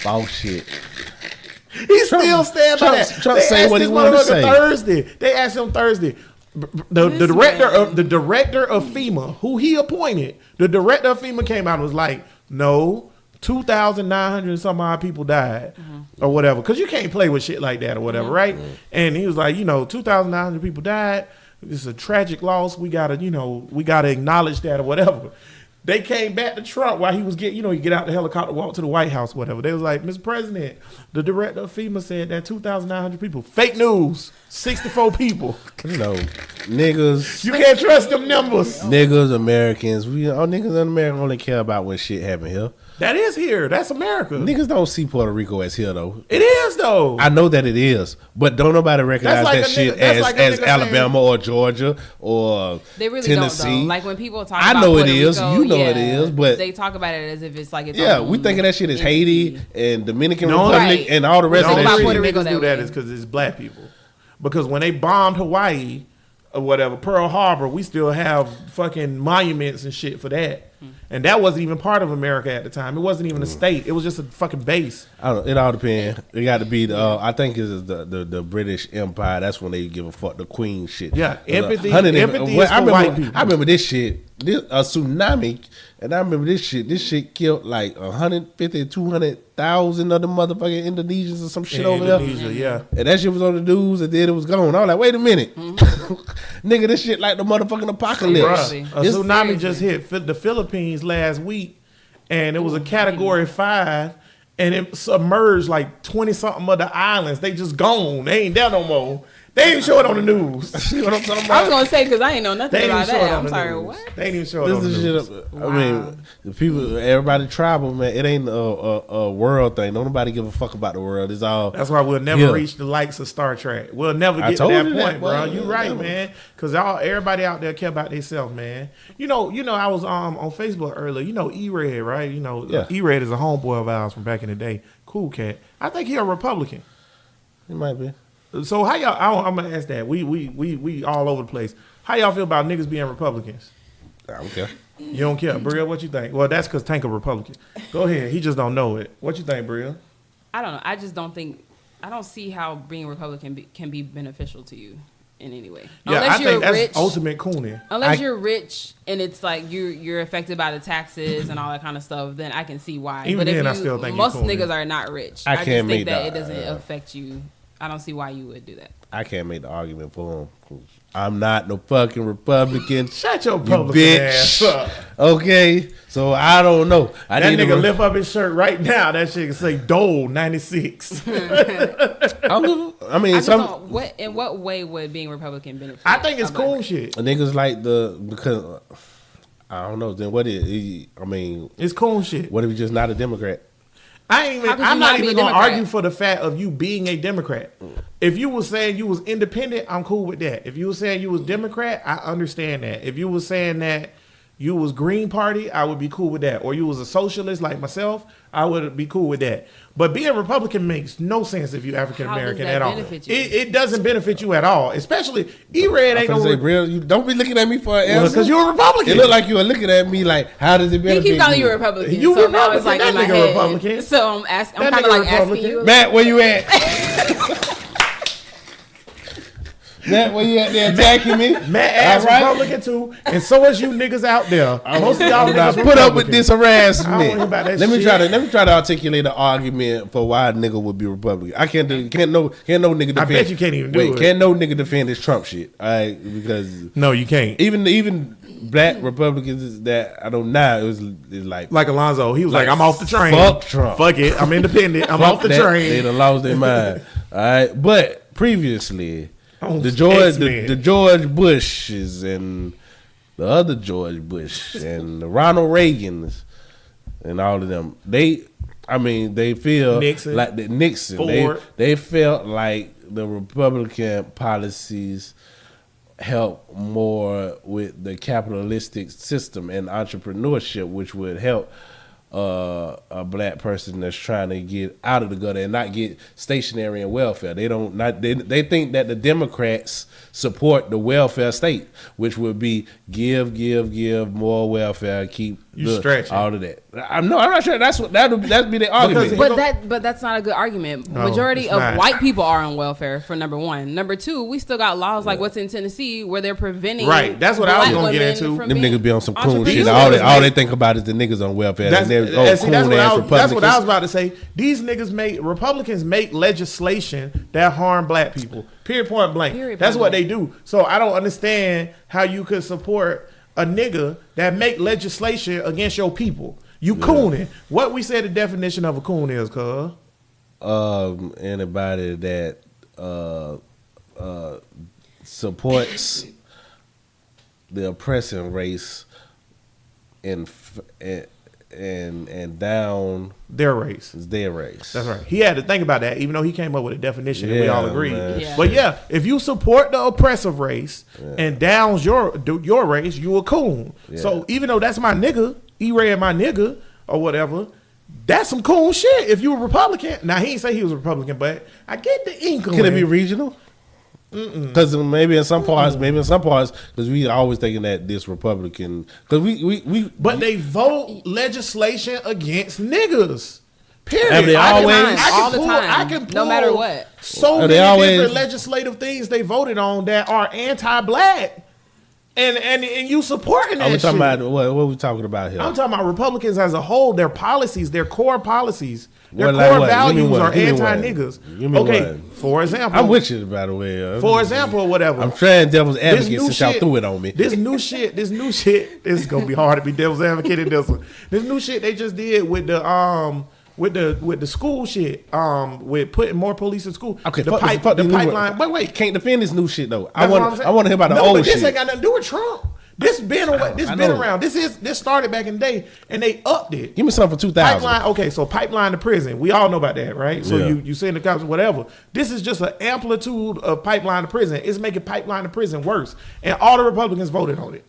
Bullshit. He still stand by that. Trump They say asked what he this wanted to motherfucker say. Thursday. They asked him Thursday. The director of FEMA, who he appointed, the director of FEMA came out and was like, no, 2,900 and some odd people died or whatever. Because you can't play with shit like that or whatever, right? And he was like, 2,900 people died. It's a tragic loss. We gotta acknowledge that or whatever. They came back to Trump while he was getting, you get out the helicopter, walk to the White House, whatever. They was like, Mr. President, the director of FEMA said that 2,900 people. Fake news. 64 people. Niggas. You can't trust them numbers. Niggas, Americans. All niggas in America only care about when shit happen here. That is here. That's America. Niggas don't see Puerto Rico as here, though. It is, though. I know that it is, but don't nobody recognize like that a shit nigga- that's like a as nigga Alabama or Georgia or They really Tennessee. don't though. Like when people talk I about know it Puerto is. Rico, You know it is, but they talk about it as if it's like it's yeah, own we think of that shit as entity. Haiti and Dominican No, Republic right. and all the rest The of only that about shit. Puerto reason Rico niggas that do that way. is because it's black people. Because when they bombed Hawaii or whatever, Pearl Harbor, we still have fucking monuments and shit for that. And that wasn't even part of America at the time. It wasn't even a state. It was just a fucking base. I don't know. It all depends. It got to be I think it's the British Empire. That's when they give a fuck the Queen shit. Yeah, empathy- Empathy empathy is for white people. I remember this shit. A tsunami, and I remember this shit. This shit killed like 150, 200,000 of the motherfucking Indonesians or some shit over there. Indonesia, yeah. And that shit was on the news, and then it was gone. I was like, wait a minute, nigga, this shit like the motherfucking apocalypse. Seriously. A This- tsunami seriously. just hit the Philippines last week, and it was a Category 5, and it submerged like 20-something of the islands. They just gone. They ain't there no more. They ain't show it on the news. See what I'm talking I about? was gonna say because I ain't know They nothing ain't about show it that. on I'm the sorry, news. what? They ain't even show it on the This is news. shit. I mean, the people, everybody tribal, man. It ain't a world thing. Don't nobody give a fuck about the world. It's all. That's why we'll never Yeah. reach the likes of Star Trek. We'll never I get to told that you point, that, bro. boy. You right, man. Because everybody out there care about themselves, man. I was on Facebook earlier. E-Red, right? Yeah. E-Red is a homeboy of ours from back in the day. Cool cat. I think he a Republican. It might be. So how y'all? I'm gonna ask that. We all over the place. How y'all feel about niggas being Republicans? I don't care. You don't care, Brill? What you think? Well, that's because Tank a Republican. Go ahead. He just don't know it. What you think, Brill? I don't know. I just don't think. I don't see how being Republican can be beneficial to you in any way. Yeah, Unless I you're think that's rich. ultimate cooning. Unless you're rich and it's like you're affected by the taxes and all that kind of stuff, then I can see why. Even but if then, I you, still think most you're cool, niggas man. are not rich. I I can't just make think that that, it doesn't affect you. I don't see why you would do that. I can't make the argument for him. 'Cause I'm not no fucking Republican. Shut your You Republican ass bitch. up. Okay, so I don't know. That nigga lift up his shirt right now. That shit can say Dole 96. I mean, I just some don't, in what way would being Republican benefit? I think it's a cool black shit. niggas like because I don't know. Then what is? I mean, It's cool shit. what if you're just not a Democrat? How could I'm you not not be even a gonna Democrat? argue for the fact of you being a Democrat. If you was saying you was independent, I'm cool with that. If you was saying you was Democrat, I understand that. If you was saying that you was Green Party, I would be cool with that. Or you was a socialist like myself, I would be cool with that. But being Republican makes no sense if you're African American How does at that all. benefit you? It doesn't benefit you at all. Especially E-Red ain't I'm no say, real. You don't be looking at me for an answer. because you're a Republican. It look like you are looking at me like, how does it He benefit keep calling you? you a Republican. You so now it's Republican. like That in my nigga head. Republican. So I'm asking. I'm That kind of nigga like asking Republican. you. Matt, where you at? Matt, where you at there attacking me? Matt ass All right? Republican too, and so is you niggas out there. Most of y'all Now niggas put up with Republican. this I don't harassment. hear about that Let me shit. try to articulate an argument for why a nigga would be Republican. I can't no nigga defend. I bet you can't even do it. Can't no nigga defend this Trump shit. All right, because No, you can't. even black Republicans that I don't know it's like Like Alonzo, he was like, Like, "I'm off the train. fuck Trump. Fuck it. I'm independent. I'm fuck off the that, train." They done lost their mind. All right, but previously Oh, the George X-Men. the George Bushes and the other George Bush and the Ronald Reagans and all of them, they feel Nixon. like the Nixon. Ford. They felt like the Republican policies help more with the capitalistic system and entrepreneurship, which would help a black person that's trying to get out of the gutter and not get stationary in welfare. They think that the Democrats support the welfare state, which would be give more welfare, keep You stretching. all of that. I'm not sure that'd be the argument. But that's not a good argument. No, Majority it's of not. white people are on welfare for number one. Number two, we still got laws like what's in Tennessee where they're preventing Right, that's what I was black gonna get women into. from Them being niggas be on some cool shit. entrepreneurs. All they think about is the niggas on welfare. That's ass, And see, that's what I was about to say. These niggas Republicans make legislation that harm black people. Period, point blank. That's what they do. So I don't understand how you could support a nigga that make legislation against your people. You cooning. What we say the definition of a coon is, cuz? Anybody that supports the oppressing race and down Their race. their race. That's right. He had to think about that, even though he came up with a definition and we all agree. Yeah. But yeah, if you support the oppressive race and downs your race, you a coon. Yeah. So even though that's my nigga, E-Ray my nigga or whatever, that's some cool shit. If you a Republican, now he ain't say he was a Republican, but I get the inkling. Can it be regional? Because maybe in some parts, because we always thinking that this Republican, because But they vote legislation against niggas. Period. Have they always? All the time. I can pull No matter what. So Have many they always- different legislative things they voted on that are anti-black, and you supporting that Are we talking shit. about what are we talking about here? I'm talking about Republicans as a whole. Their policies, their core policies, their What, like core what? Give me values one. are Give me one. anti-niggas. Give me Okay, one. for example, I'm with you, by the way. For example, whatever. I'm trying devil's This advocate new since y'all shit- threw it on me. This new shit. This is gonna be hard to be devil's advocate in this one. This new shit they just did with the school shit. With putting more police in school. Okay, the fuck the this new pipeline. one. But wait, Can't defend this new shit though. that's what I'm I saying. want to hear about the No, old but this shit. ain't got nothing to do with Trump. This been I been know. around. This started back in the day, and they upped it. Give me something for 2000. Pipeline, okay, so pipeline to prison. We all know about that, right? So Yeah. you send the cops, whatever. This is just an amplitude of pipeline to prison. It's making pipeline to prison worse. And all the Republicans voted on it.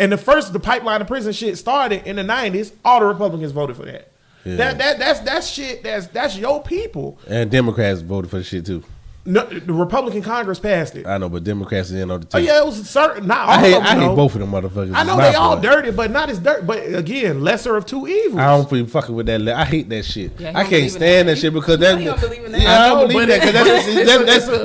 And the pipeline to prison shit started in the 90s. All the Republicans voted for that. Yeah. That's shit. That's your people. And Democrats voted for the shit too. No, the Republican Congress passed it. I know, but Democrats is in on the Oh team. yeah, it was certain. Not all I of them, hate though. both of them motherfuckers. I know It's they my all fault. dirty, but not as dirty. But again, lesser of two evils. I don't be fucking with that. I hate that shit. Yeah, he I don't can't believe in stand that. that shit because You know that. he don't believe in that. Yeah, I I know, don't believe but that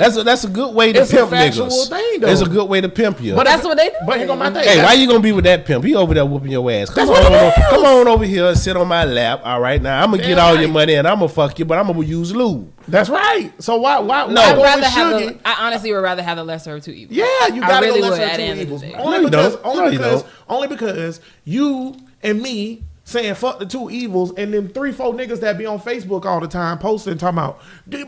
because that's a good way to it's a pimp factual niggas. thing, though. It's a good way to pimp you. But That's what they do. But here go my thing. Hey, why you gonna be with that pimp? He over there whooping your ass. Come That's on, what it is. come on over here, sit on my lap. All right, now I'm gonna get Damn all right. your money and I'm gonna fuck you, but I'm gonna use lube. That's right. So why No. I'd go rather with have Sugar? I honestly would rather have the lesser of two evils. Yeah, you I gotta really go would lesser at of the two end of evils. the day. Only No, you because, don't. No, you don't. only because you and me saying fuck the two evils, and them 3-4 niggas that be on Facebook all the time posting talking about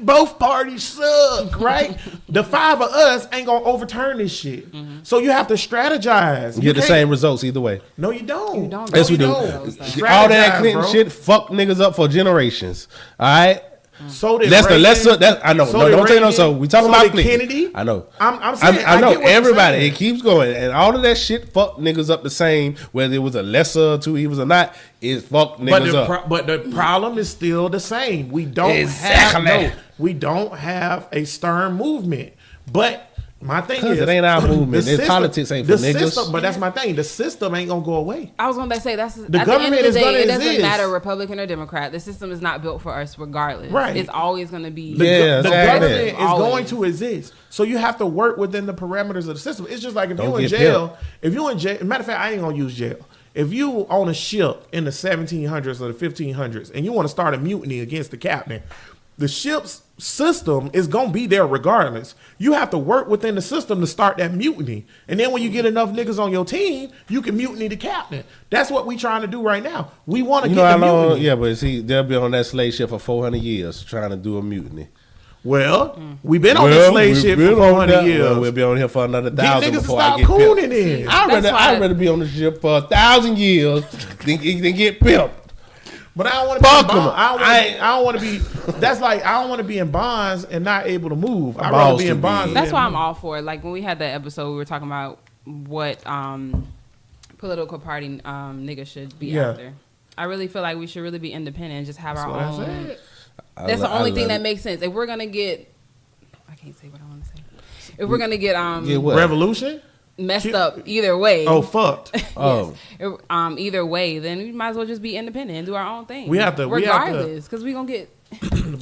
both parties suck, right? The 5 of us ain't gonna overturn this shit. So you have to strategize. You get the can't- same results either way. No, you don't. You don't. Yes, No, we you do. don't. All Strategize, that Clinton bro. shit fuck niggas up for generations. All right. So did That's the Reagan. lesser. That I know. So No, did don't say no. Reagan. So we talking So about did Clinton. Kennedy. I know. I'm saying, I I know get what you're everybody. saying. It keeps going, and all of that shit fuck niggas up the same. Whether it was a lesser two evils or not, it fuck niggas up. But the problem is still the same. We don't Exactly. we don't have a stern movement. But my thing is, It ain't our movement. the This system- politics ain't the for niggas. system- but that's my thing. The system ain't gonna go away. I was going to say that's at government the end of is the day, gonna it doesn't exist. matter Republican or Democrat. The system is not built for us regardless. Right. It's always going to be. The, Yeah, the exactly. government is Always. going to exist. So you have to work within the parameters of the system. It's just like if Don't you in get jail. pimped. If you in jail, matter of fact, I ain't gonna use jail. If you on a ship in the 1700s or the 1500s and you want to start a mutiny against the captain, the ship's system is gonna be there regardless. You have to work within the system to start that mutiny, and then when you get enough niggas on your team, you can mutiny the captain. That's what we trying to do right now. We want to You get know how the long? mutiny. Yeah, but see, they'll be on that slave ship for 400 years trying to do a mutiny. Well, we've been on this slave we've ship been for on 400 that. years. Well, we'll be on here for another Get 1,000 niggas to before I stop get pimped. cooning in. That's why- I'd rather be on the ship for 1,000 years than get pimped. But I don't want to be. Fuck in 'em. bonds. I don't want to be. That's like I don't want to be in bonds and not able to move. I'd rather Balls be to in be. bonds. than That's be why in I'm moves. all for it. Like when we had that episode, we were talking about what political party niggas should be Yeah. after. I really feel like we should really be independent and just have That's our what I own. said. That's the only thing that makes sense. If we're gonna get, I can't say what I want to say. If we're gonna get Get what? Revolution. messed up either way, Oh fucked. Oh. yes. Either way, then we might as well just be independent and do our own thing. We have to- regardless, because we gonna get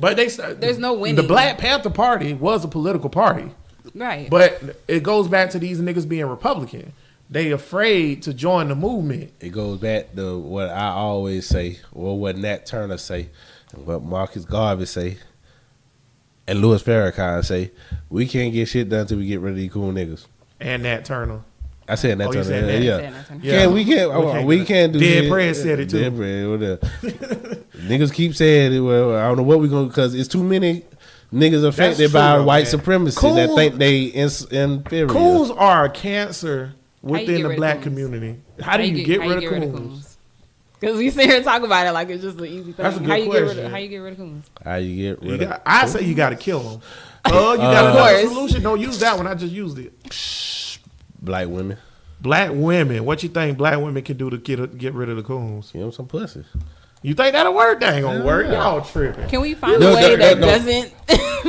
But There's no winning. The Black Panther Party was a political party, right. but it goes back to these niggas being Republican. they afraid to join the movement. It goes back to what I always say, or what Nat Turner say, and what Marcus Garvey say, and Louis Farrakhan say. We can't get shit done till we get rid of these cool niggas. And Nat Turner. I said Nat Oh, you Turner. said Nat. Yeah. We can't do Dead shit. Prez said it too. Dead Prez, whatever. Niggas keep saying it. Well, I don't know what we gonna, because it's too many niggas affected by true, white man. supremacy that think they inferior. Coons are a cancer you within get the rid of black coons? community. How do you get rid of coons? Because we sit here and talk about it like it's just an easy thing. That's a good how you question. how you get rid of coons? How you get rid of? I say you got to kill them. Oh, you got Of another course. solution? Don't use that one. I just used it. Black women. Black women. What you think black women can do to get rid of the coons? Give them some pussy. You think that'll work? That ain't gonna work. Y'all tripping. Can we find No, a way no, that no. doesn't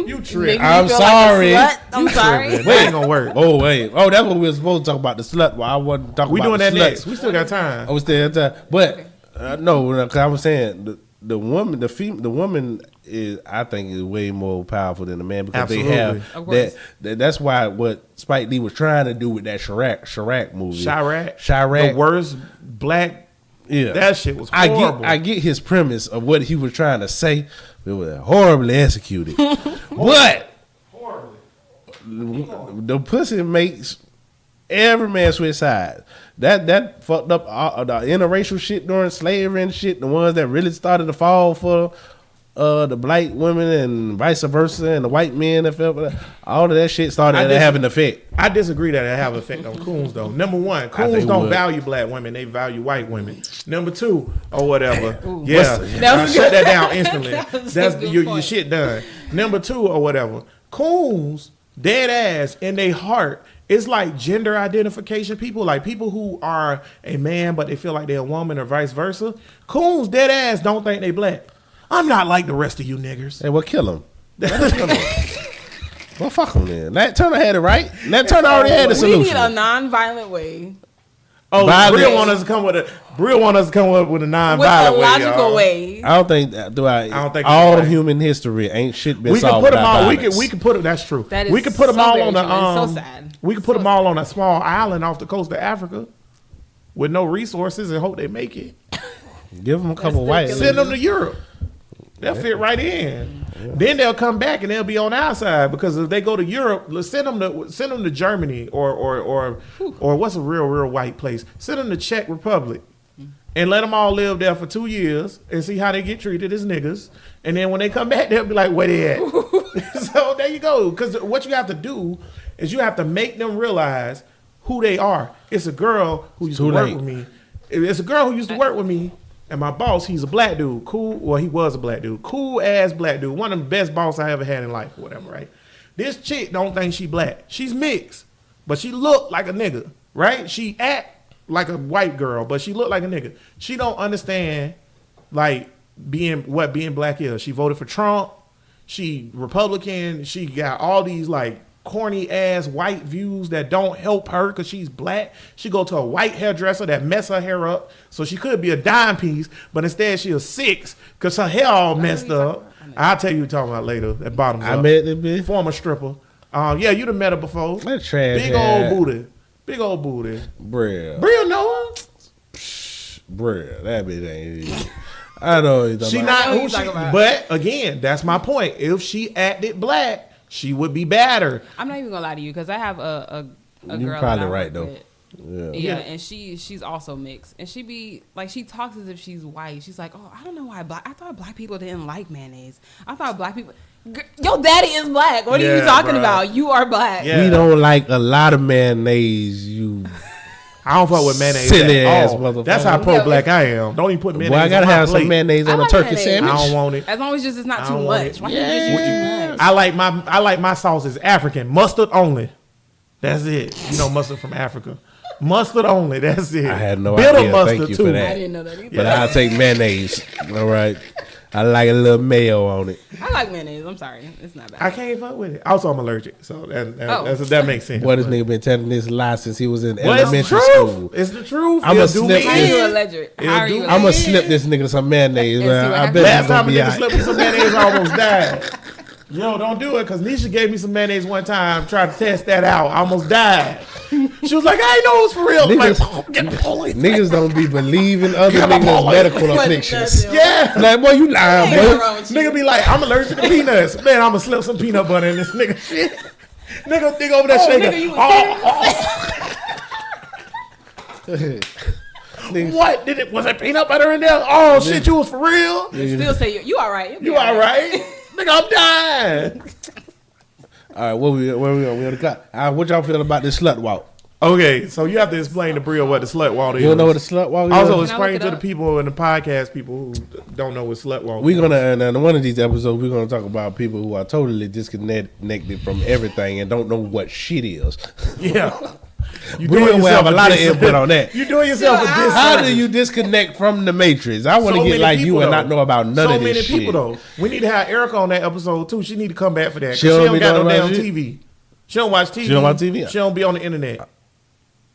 You make tripping. me I'm feel sorry. Like a slut? I'm sorry. Tripping. That ain't gonna work. Oh wait. Oh, that's what we were supposed to talk about, the slut. Well, I wasn't talking We about doing the that sluts. next. We still got time. I was still at time, but no, because I was saying the woman, the woman is, I think, is way more powerful than the man, because Absolutely. they Of have course. that's why what Spike Lee was trying to do with that Chirac movie. Chirac. Chirac. The worst black. Yeah, That shit was horrible. I get his premise of what he was trying to say. It was horribly executed, but the pussy makes every man switch sides. That fucked up the interracial shit during slavery and shit. The ones that really started to fall for the black women and vice versa, and the white men that fell for that. All of that shit started to have an effect. I disagree that it have an effect on coons though. Number one, coons think don't would. value black women; they value white women. Number two, or whatever. Ooh. Yeah, That was shut good. that down instantly. That was a That's good your point. shit done. Number two, or whatever. Coons, dead ass in their heart. It's like gender identification people, like people who are a man but they feel like they're a woman or vice versa. Coons, dead ass, don't think they black. I'm not like the rest of you niggers. Hey, well, kill him. Well, fuck him then. Nat Turner had it right. Nat Turner already had the We need solution. a non-violent way. Oh, Violent. Bria want us to come with a With a non-violent way, logical y'all. way. I don't think that throughout I don't think all it's right. human history ain't shit been We can solved put them without all. violence. We can put it. That's true. That is we can put them so all very on the. true. It's so sad. We can put them all on a small island off the coast of Africa, with no resources, and hope they make it. Give them a couple white. Send them to Europe. They'll fit right in. Then they'll come back and they'll be on our side, because if they go to Europe, let's send them to Germany or what's a real white place? Send them to Czech Republic. And let them all live there for 2 years and see how they get treated as niggas. And then when they come back, they'll be like, where they at? So there you go. Because what you have to do is you have to make them realize who they are. It's a girl who used to Too work late. with me. It's a girl who used to work with me. And my boss, he's a black dude. Cool. Well, he was a black dude. Cool ass black dude. One of the best boss I ever had in life or whatever, right? This chick don't think she black. She's mixed. But she look like a nigga, right? She act like a white girl, but she look like a nigga. She don't understand like being black is. She voted for Trump. She Republican. She got all these like corny ass white views that don't help her because she's black. She go to a white hairdresser that mess her hair up, so she could be a dime piece, but instead she a 6 because her hair all messed up. I'll tell you what you're talking about later. That bottoms I up. met this bitch. Former stripper. Yeah, you'd have met her before. That trash Big ass. old booty. Big old booty. Bruh. Bria know her. Bruh. That bitch ain't it. I know what you're talking She about. not know who you she. talking about. But again, that's my point. If she acted black, she would be badder. I'm not even gonna lie to you, because I have a You girl. probably that I right, work though. with. Yeah. Yeah, and she's also mixed, and she be like, she talks as if she's white. She's like, oh, I don't know why I thought black people didn't like mayonnaise. I thought black people. Your daddy is black. What are you Yeah, talking bruh. about? You are black. Yeah. We don't like a lot of mayonnaise, you. I don't fuck with mayonnaise Silly at ass all. motherfucker. That's how Yeah, pro-black I am. Don't even put mayonnaise Boy, I gotta on my have plate. some mayonnaise I on a like turkey mayonnaise. sandwich. I don't want it. As long as it's not I too don't want much. it. Why can't you just use too much? I like my sauces African. Mustard only. That's it. You know mustard from Africa. Mustard only. That's it. I had no Bitter idea. mustard Thank you too. for I that. didn't know that either. But I'll take mayonnaise. All right. I like a little mayo on it. I like mayonnaise. I'm sorry, it's not bad. I can't fuck with it. Also, I'm allergic, so Oh. that makes sense. Boy, this nigga been telling this lie since he was in Well, it's the elementary truth. school. It's the truth. I'ma It'll do snip me How are you in. allergic? It'll How are do- you I'm allergic? I'm gonna slip this nigga some mayonnaise. And see Man. what I happens. bet Last it's gonna time a be nigga alright. slipped me some mayonnaise, I almost died. Yo, don't do it, because Nisha gave me some mayonnaise one time, tried to test that out. I almost died. She was like, I ain't know it was for real. I'm like, get the police. Niggas don't be believing other niggas' medical afflictions. Yeah. Like, boy, you lying, boy. Nigga be like, I'm allergic to peanuts. Man, I'm gonna slip some peanut butter in this nigga shit. Nigga over there shaking. What? Was it peanut butter in there? Oh, shit, you was for real? Still say you all right. You all right? Nigga, I'm dying. All right, where we on the clock? What y'all feel about this slut walk? Okay, so you have to explain to Bria what the slut walk is. You don't know what the slut walk is? Also, explain to the people in the podcast, people who don't know what slut walk is. We're gonna, and in one of these episodes, we're gonna talk about people who are totally disconnected from everything and don't know what shit is. Yeah. We will have a lot of input on that. You're doing yourself a disservice. How do you disconnect from the Matrix? I want to get like you and not know about none of this shit. So many people, though. We need to have Erica on that episode, too. She need to come back for that. She don't got no damn TV. She don't watch TV. She don't watch TV? She don't be on the internet.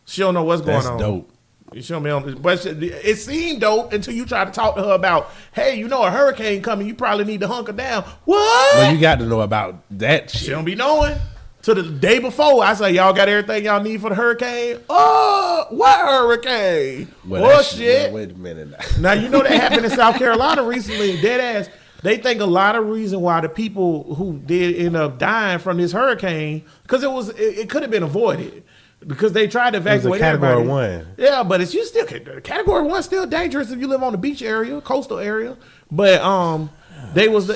She don't know what's going on. That's dope. She don't be on, but it seemed dope until you try to talk to her about, hey, you know a hurricane coming. You probably need to hunker down. What? Well, you got to know about that shit. She don't be knowing. To the day before, I say, y'all got everything y'all need for the hurricane? Oh, what hurricane? Well, shit. Wait a minute. Now, you know that happened in South Carolina recently. Dead ass. They think a lot of reason why the people who did end up dying from this hurricane, because it could have been avoided. Because they tried to evacuate Category everybody. 1. Yeah, but it's you still Category 1 still dangerous if you live on the beach area, coastal area. But they was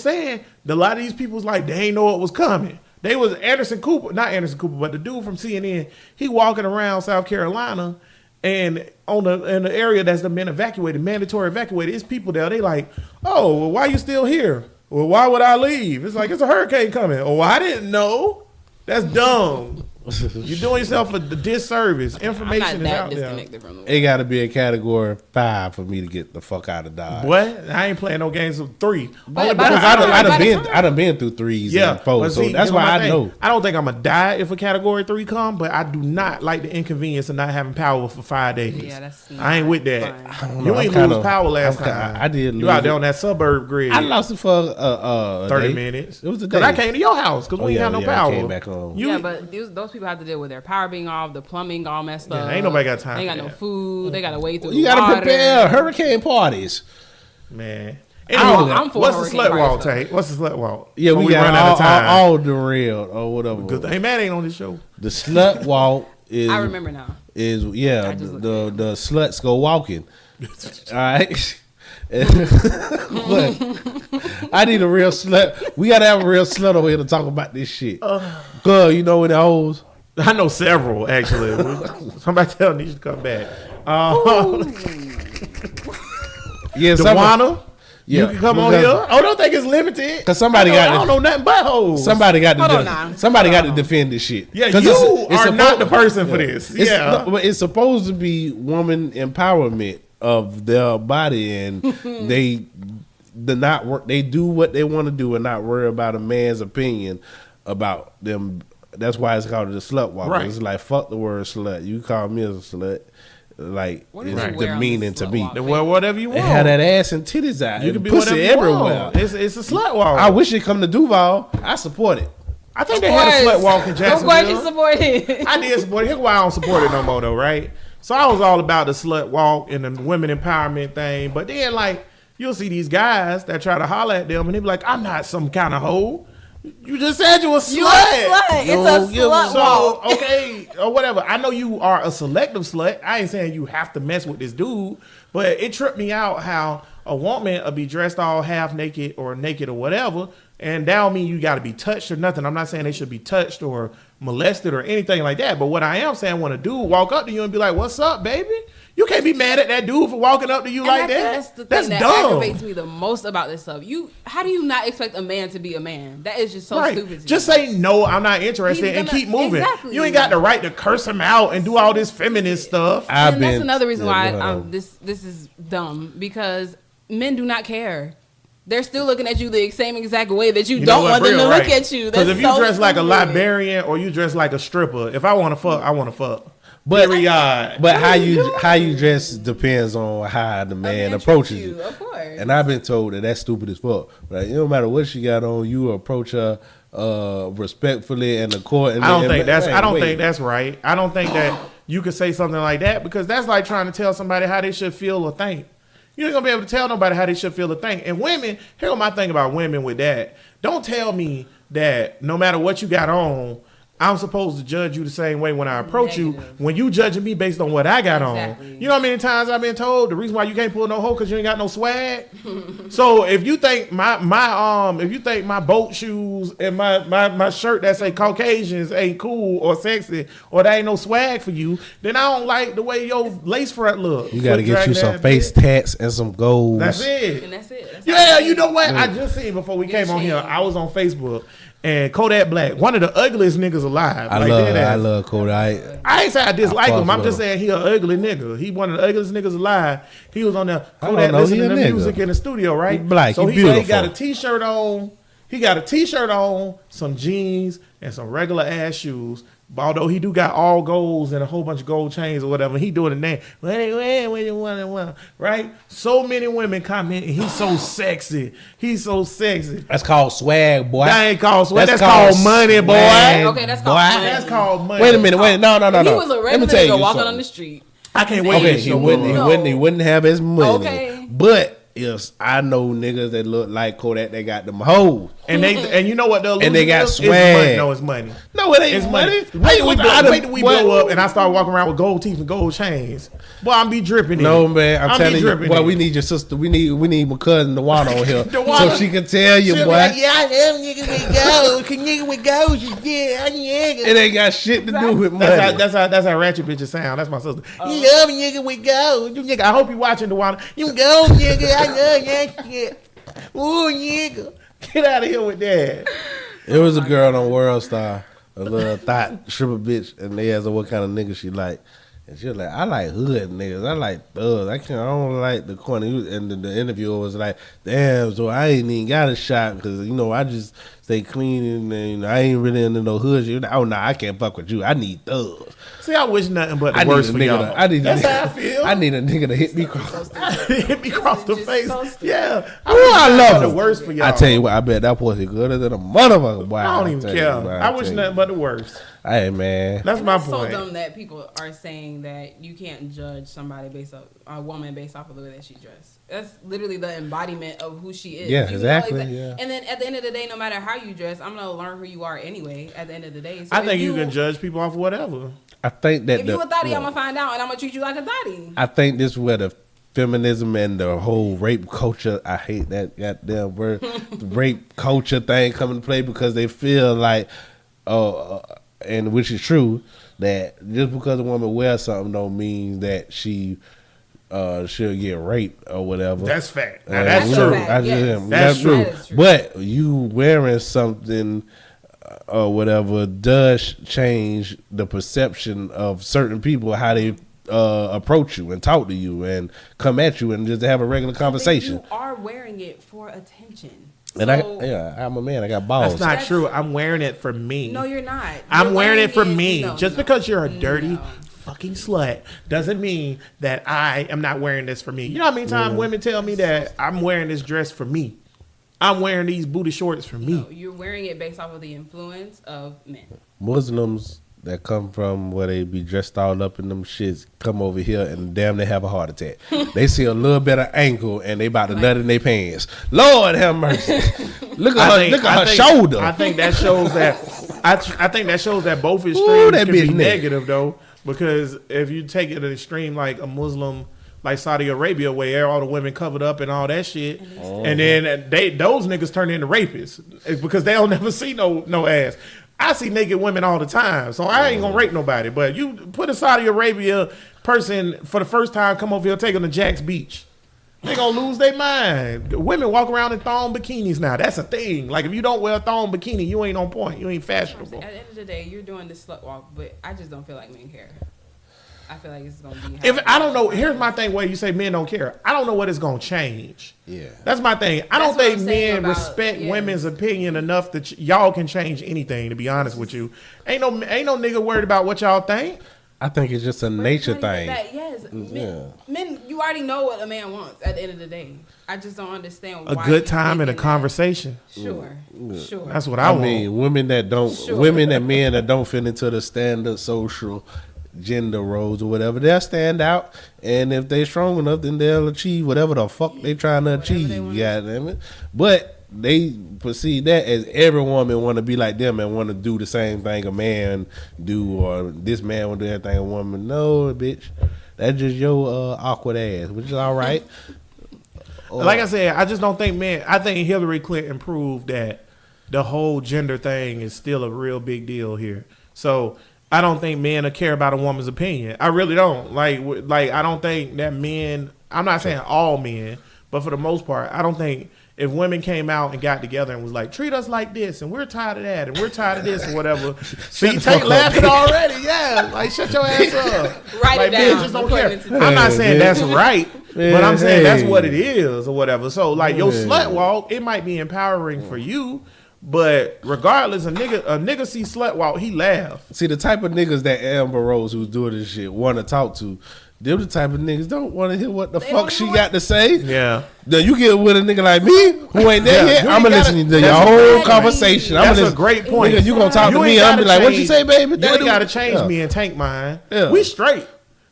saying that a lot of these people was like they ain't know it was coming. They was not Anderson Cooper, but the dude from CNN. He walking around South Carolina, and in the area that's been evacuated, mandatory evacuated. It's people there. They like, oh, well, why you still here? Well, why would I leave? It's like it's a hurricane coming. Oh, I didn't know. That's dumb. You're doing yourself a disservice. Information is out there. It got to be a category 5 for me to get the fuck out of Dodge. What? I ain't playing no games with 3. Only because I done been through 3s and 4s, so that's why I know. I don't think I'm gonna die if a category 3 come, but I do not like the inconvenience of not having power for 5 days. Yeah, I ain't with that. You ain't lose power last time. I did. You out there on that suburb grid. I lost it for 30 minutes. It was a day. Because I came to your house because we ain't have no power. I came back home. But those people have to deal with their power being off, the plumbing all messed up. Ain't nobody got time. They ain't got no food. They got to wait through. You got to prepare hurricane parties, man. I'm for what's the slut walk, Tate? What's the slut walk? Yeah, we got all derailed or whatever. Good thing man ain't on this show. The slut walk is. I remember now. Is the sluts go walking. All right. I need a real slut. We gotta have a real slut over here to talk about this shit. Girl, you know any hoes? I know several actually. Somebody tell Nisha to come back. Yeah, Dewana. You can come on here. Oh, don't think it's limited. Because somebody I don't know nothing but hoes. Somebody got to defend this shit. Yeah, you are not the person for this. But it's supposed to be woman empowerment of their body, and they do what they want to do and not worry about a man's opinion about them. That's why it's called the slut walk. Right. It's like fuck the word slut. You call me a slut. Like it's demeaning to me. Well, whatever you want. It had that ass and titties out. You can be pussy everywhere. It's a slut walk. I wish it come to Duval. I support it. I think they had a slut walk in Jacksonville. Of course you support it. I did support it. Here's why I don't support it no more though, right? So I was all about the slut walk and the women empowerment thing, but then like you'll see these guys that try to holler at them and they be like, "I'm not some kind of hoe." You just said you a slut. You a slut. It's a slut walk. Okay, or whatever. I know you are a selective slut. I ain't saying you have to mess with this dude, but it tripped me out how a woman will be dressed all half naked or naked or whatever, and that don't mean you got to be touched or nothing. I'm not saying they should be touched or molested or anything like that, but what I am saying, when a dude walk up to you and be like, "What's up, baby?" You can't be mad at that dude for walking up to you like that. That's the thing that aggravates me the most about this stuff. How do you not expect a man to be a man? That is just so stupid. Just say no, I'm not interested, and keep moving. Exactly. You ain't got the right to curse him out and do all this feminist stuff. And that's another reason why this is dumb, because men do not care. They're still looking at you the same exact way that you don't want them to look at you. Because if you dress like a librarian or you dress like a stripper, if I want to fuck, I want to fuck. But Period. but how you dress depends on how the man approaches you. Of course. And I've been told that that's stupid as fuck. Right? It don't matter what she got on, you approach her respectfully and accordingly. I don't think that's right. I don't think that you could say something like that because that's like trying to tell somebody how they should feel or think. You ain't gonna be able to tell nobody how they should feel or think. And women, here's my thing about women with that. Don't tell me that no matter what you got on, I'm supposed to judge you the same way when I approach you. When you judging me based on what I got on, you know how many times I've been told the reason why you can't pull no hoe because you ain't got no swag. So if you think my boat shoes and my shirt that say Caucasians ain't cool or sexy or there ain't no swag for you, then I don't like the way your lace front look. You got to get you some face tats and some goals. That's it. And that's it. You know what? I just seen before we came on here. I was on Facebook. And Kodak Black, one of the ugliest niggas alive. I love Kodak. I ain't say I dislike him. I'm just saying he an ugly nigga. He one of the ugliest niggas alive. He was on there. Kodak listening to music in the studio, right? He black. So he got a t-shirt on. He got a t-shirt on, some jeans, and some regular ass shoes. But although he do got all golds and a whole bunch of gold chains or whatever, he doing it now. Right? So many women comment, and he's so sexy. He's so sexy. That's called swag, boy. That ain't called swag. That's called money, boy. Okay, that's called money. That's called money. Wait a minute. No. He was a regular nigga walking on the street. I can't wait. Okay, he wouldn't have his money. Okay. But yes, I know niggas that look like Kodak. They got them hoes, and you know what? And they got swag. It's money. No, it ain't money. Wait till we blow up, and I start walking around with gold teeth and gold chains. Boy, I'm be dripping. No, man, I'm telling you. Boy, we need your sister. We need my cousin Dewana on here, so she can tell you, boy. Like, yeah, I love niggas with gold. Cause niggas with gold, yeah, nigga. It ain't got shit to do with money. That's how ratchet bitches sound. That's my sister. You love nigga with gold. You nigga, I hope you watching Dewana. You gold nigga. I love that shit. Ooh, nigga. Get out of here with that. It was a girl on World Star, a little thought stripper bitch, and they asked her what kind of nigga she like. And she was like, I like hood niggas. I like thugs. I don't like the corny. And the interviewer was like, damn, so I ain't even got a shot because, I just stay clean and I ain't really into no hood shit. Oh, nah, I can't fuck with you. I need thugs. See, I wish nothing but the worst for y'all. That's how I feel. I need a nigga to hit me across the face. So yeah. I love the worst for y'all. I tell you what, I bet that pussy gooder than a motherfucker. Boy, I don't even care. I wish nothing but the worst. Hey, man. That's my point. So dumb that people are saying that you can't judge somebody based off a woman based off of the way that she dressed. That's literally the embodiment of who she is. Yeah, exactly. Yeah. And then at the end of the day, no matter how you dress, I'm gonna learn who you are anyway. At the end of the day, so I think you can judge people off whatever. I think that if you a thotty, I'm gonna find out and I'm gonna treat you like a thotty. I think this is where the feminism and the whole rape culture, I hate that goddamn word, the rape culture thing come into play because they feel like, and which is true, that just because a woman wears something don't mean that she'll get raped or whatever. That's fact. Now, that's true. That's true. But you wearing something or whatever does change the perception of certain people, how they approach you and talk to you and come at you and just have a regular conversation. You are wearing it for attention. And I'm a man. I got balls. That's not true. I'm wearing it for me. No, you're not. I'm wearing it for me. Just because you're a dirty fucking slut doesn't mean that I am not wearing this for me. You know how many times women tell me that I'm wearing this dress for me? I'm wearing these booty shorts for me. No, you're wearing it based off of the influence of men. Muslims that come from where they be dressed all up in them shits come over here and damn they have a heart attack. They see a little bit of ankle and they about to nut in their pants. Lord have mercy. Look at her shoulder. I think that shows that I think that shows that both extremes can be negative though. Because if you take it to the extreme like a Muslim like Saudi Arabia where all the women covered up and all that shit, and then those niggas turn into rapists because they'll never see no ass. I see naked women all the time, so I ain't gonna rape nobody. But you put a Saudi Arabia person for the first time come over here, take them to Jack's Beach, they gonna lose their mind. Women walk around in thong bikinis now. That's a thing. Like if you don't wear a thong bikini, you ain't on point. You ain't fashionable. At the end of the day, you're doing this slut walk, but I just don't feel like men care. I feel like it's gonna be. If I don't know, here's my thing. Where you say men don't care, I don't know what it's gonna change. Yeah, that's my thing. I don't think men respect women's opinion enough that y'all can change anything. To be honest with you, ain't no nigga worried about what y'all think. I think it's just a nature thing. Yes, men, you already know what a man wants at the end of the day. I just don't understand A why good you time and a thinking that. conversation. Sure. That's what I I want. mean, women and men that don't fit into the standard social gender roles or whatever, they'll stand out. And if they strong enough, then they'll achieve whatever the fuck they trying to achieve. Goddamn it. But they perceive that as every woman want to be like them and want to do the same thing a man do, or this man will do everything a woman. No, bitch, that's just your awkward ass, which is all right. Like I said, I just don't think I think Hillary Clinton proved that the whole gender thing is still a real big deal here. So I don't think men will care about a woman's opinion. I really don't. Like I don't think that men, I'm not saying all men, but for the most part, I don't think if women came out and got together and was like, treat us like this, and we're tired of that, and we're tired of this, or whatever. See, Tank laughing already. Yeah, like, shut your ass up. Write like, it down. Just don't care. I'm not saying that's right, but I'm saying that's what it is, or whatever. So, like, your slut walk, it might be empowering for you, but regardless, a nigga see slut walk, he laugh. See, the type of niggas that Amber Rose, who's doing this shit, want to talk to, them the type of niggas don't want to hear what the fuck she got to say. Yeah. Then you get with a nigga like me who ain't there yet. I'm gonna listen to your whole conversation. That's a great point. Nigga, you gonna talk to me? I'm be like, what you say, baby? You ain't gotta change me and Tank mine. Yeah. We straight.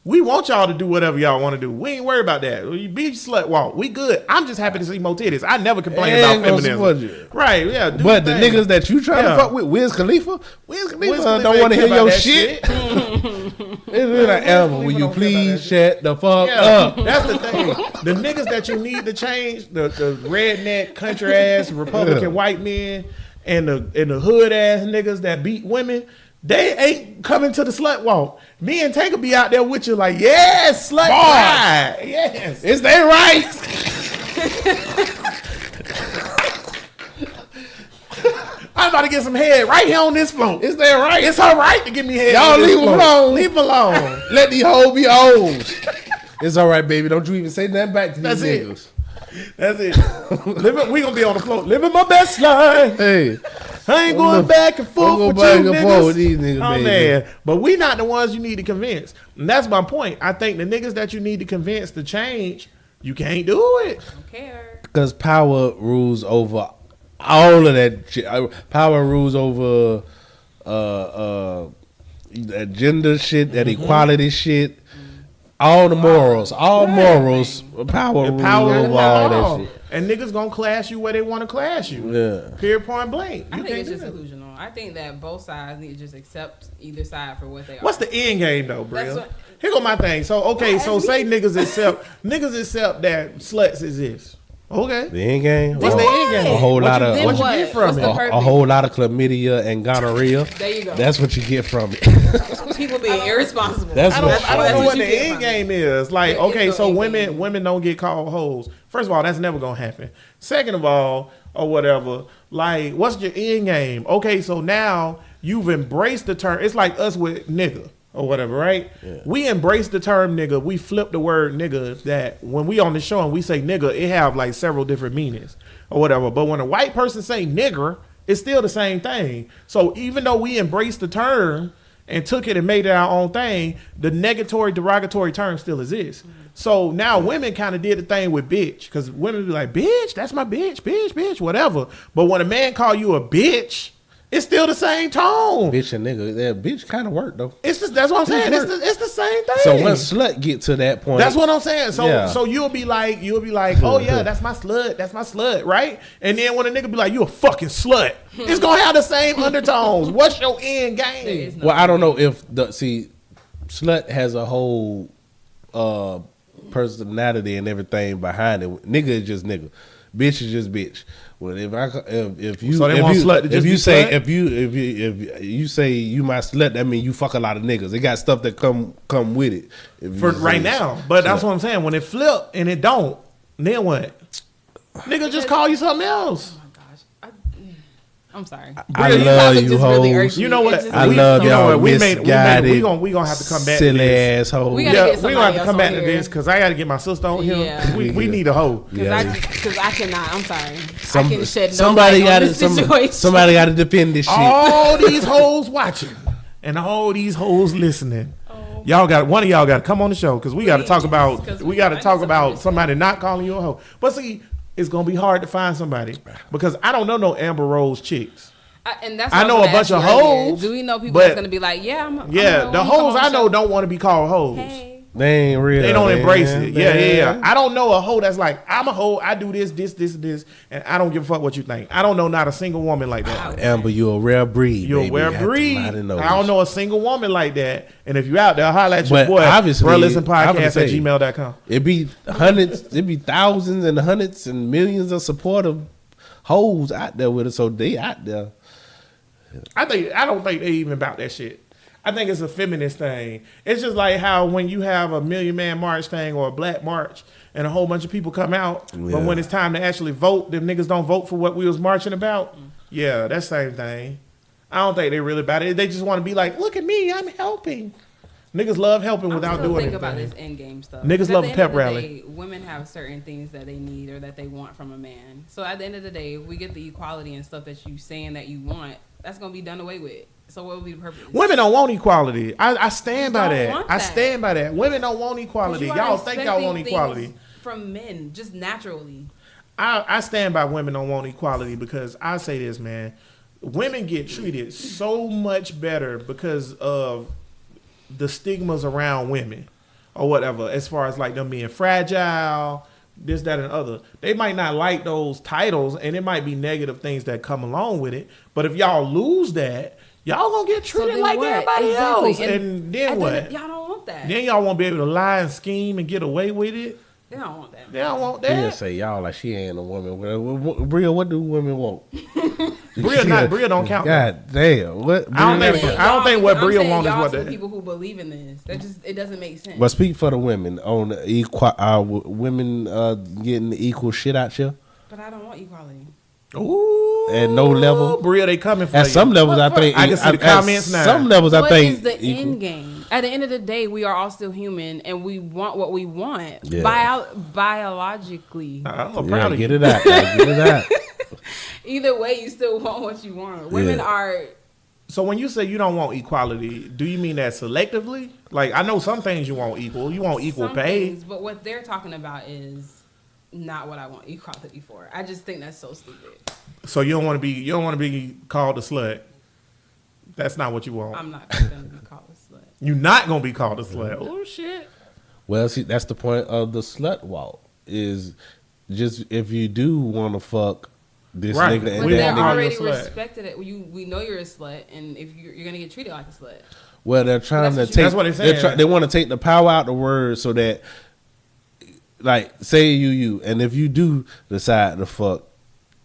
We want y'all to do whatever y'all want to do. We ain't worried about that. You be slut walk. We good. I'm just happy to see more titties. I never complain about feminism. Right, yeah. But the niggas that you trying to fuck with, Wiz Khalifa don't want to hear your shit. It's like, Elmer, will you please shut the fuck up? That's the thing. The niggas that you need to change, the redneck, country ass, Republican white men, and the hood ass niggas that beat women, they ain't coming to the slut walk. Me and Tank will be out there with you like, yes, slut ride. Yes. Is they right? I'm about to get some head right here on this floor. Is that right? It's her right to give me head. Y'all leave him alone. Leave him alone. Let these hoes be hoes. It's all right, baby. Don't you even say nothing back to these niggas. That's it. We gonna be on the floor. Living my best life. Hey. I ain't going back and forth with you niggas. With these niggas, oh, baby. man. But we not the ones you need to convince. And that's my point. I think the niggas that you need to convince to change, you can't do it. I don't care. Because power rules over all of that shit. Power rules over that gender shit, that equality shit. All the morals. Power rules over all that shit. And niggas gonna clash you where they want to clash you. Yeah. Period, point blank. I think it's just illusional. I think that both sides need to just accept either side for what they are. What's the end game though, bro? Here go my thing. So okay, so say niggas accept that sluts exist. Okay. The end game. What's the end game? A whole lot of what you get from it? A whole lot of chlamydia and gonorrhea. There you go. That's what you get from it. People being irresponsible. I don't know what the end game is. Like, okay, so women don't get called hoes. First of all, that's never gonna happen. Second of all, or whatever, like, what's your end game? Okay, so now you've embraced the term. It's like us with nigga or whatever, right? Yeah. We embrace the term nigga. We flip the word nigga, that when we on the show and we say nigga, it have like several different meanings or whatever. But when a white person say nigger, it's still the same thing. So even though we embrace the term and took it and made it our own thing, the negatory, derogatory term still exists. So now women kind of did the thing with bitch, because women be like, bitch, that's my bitch, whatever. But when a man call you a bitch, it's still the same tone. Bitch and nigga, that bitch kind of work though. That's what I'm saying. It's the same thing. So when slut get to that point, that's what I'm saying. So you'll be like, oh yeah, that's my slut, right? And then when a nigga be like, you a fucking slut, it's gonna have the same undertones. What's your end game? Well, I don't know if slut has a whole personality and everything behind it. Nigga is just nigga. Bitch is just bitch. Well, if you say you my slut, that means you fuck a lot of niggas. It got stuff that come with it. For right now, but that's what I'm saying. When it flip and it don't, then what? Nigga just call you something else. Oh my gosh, I'm sorry. I love you, hoes. You know what? I love y'all. We gonna have to come back. Silly assholes. We gonna have to come back to this because I got to get my sister on here. Yeah. We need a hoe. Because I cannot. I'm sorry. I can shed no somebody light on this situation. Somebody got to defend this shit. All these hoes watching and all these hoes listening. One of y'all got to come on the show because we got to talk about. 'Cause We got to talk about somebody. somebody not calling you a hoe. But see, it's gonna be hard to find somebody because I don't know no Amber Rose chicks. And that's I what know was a gonna bunch ask of you earlier. hoes, Do we know people but- that's gonna be like, yeah, I'm Yeah, the hoes I know don't want to be called hoes. Hey. They ain't real. They don't embrace man. it. Yeah. I don't know a hoe that's like, I'm a hoe, I do this, and I don't give a fuck what you think. I don't know not a single woman like that. Amber, you a rare breed. You're a baby. rare You have to breed. mighty I don't know a single woman like that. And if you out there, holla at your But boy. obviously, Bro, listen I would podcast say- at gmail.com. It'd be hundreds, it'd be thousands and hundreds and millions of supportive hoes out there with us. So they out there. I don't think they even about that shit. I think it's a feminist thing. It's just like how when you have a Million Man March thing or a Black March and a whole bunch of people come out, but Yeah. when it's time to actually vote, them niggas don't vote for what we was marching about. Yeah, that same thing. I don't think they really about it. They just want to be like, look at me, I'm helping. Niggas love helping without I'm still doing think anything. about this end game stuff. Niggas 'Cause love at a the pep end of the rally. day, women have certain things that they need or that they want from a man. So at the end of the day, if we get the equality and stuff that you saying that you want, that's gonna be done away with. So what would be the purpose? Women don't want equality. I stand by don't that. want I that. stand by that. Women don't want 'Cause equality. you are Y'all think y'all want expecting equality. things from men just naturally. I stand by women don't want equality because I say this, man. Women get treated so much better because of the stigmas around women or whatever, as far as like them being fragile, this, that, and other. They might not like those titles and it might be negative things that come along with it. But if y'all lose that, y'all gonna get treated then like what? everybody Exactly. else. And then what? Y'all don't want that. Then y'all won't be able to lie and scheme and get away with it. They don't want that. They don't want Bria that. say y'all like she ain't a woman. Bria, what do women want? Bria don't count. God damn. What? I don't Bria think- never- I don't think what I'm Bria saying want is y'all what two the- people who believe in this. That just it doesn't make sense. But speak for the women on the women getting the equal shit out here. But I don't want equality. Ooh, At no level? Bria, they coming for At you. some levels, I think I can see the at comments now. Some levels, I What think is the equal. end game? At the end of the day, we are all still human, and we want what we want Yeah. biologically. I'm Yeah, proud of get you. it out. man, Get it out. Either way, you still want what you want. Women Yeah. are. So when you say you don't want equality, do you mean that selectively? Like I know some things you want equal. You want equal some pay. things, but what they're talking about is not what I want equality for. I just think that's so stupid. So you don't want to be called a slut. That's not what you want. I'm not going to be called a slut. You're not gonna be called a slut. Oh shit. Well, see, that's the point of the slut walk. Is just if you do want to fuck this Right. nigga But and they're then that are nigga, you a already slut? respected it. We know you're a slut, and if you're going to get treated like a slut. well, they're trying to That's take. what they're saying. They want to take the power out the word so that, like, say you, and if you do decide to fuck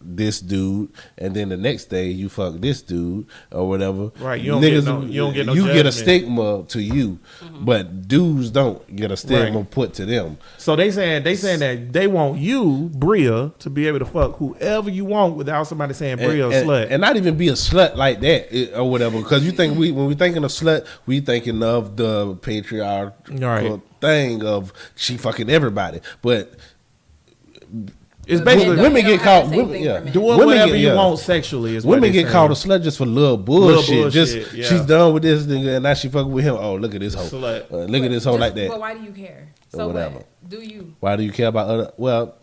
this dude, and then the next day you fuck this dude or whatever, Right, you don't get no you get a judgment. stigma to you, but dudes don't get a stigma Right. put to them. So they saying that they want you, Bria, to be able to fuck whoever you want without somebody saying Bria a slut. And not even be a slut like that or whatever. Because you think when we thinking of slut, we thinking of the patriarchal Right. thing of she fucking everybody. But It's But basically men women don't get have caught. the same Women, thing yeah, for men. doing Women whatever get- you yeah. want sexually is what Women they get called a saying. slut just for little bullshit. bullshit, Just yeah. she's done with this nigga and now she fucking with him. Oh, look at this hoe. Slut. Look at this hoe like But that. why do you care? Or So whatever. what? Do you? Why do you care about other? Well,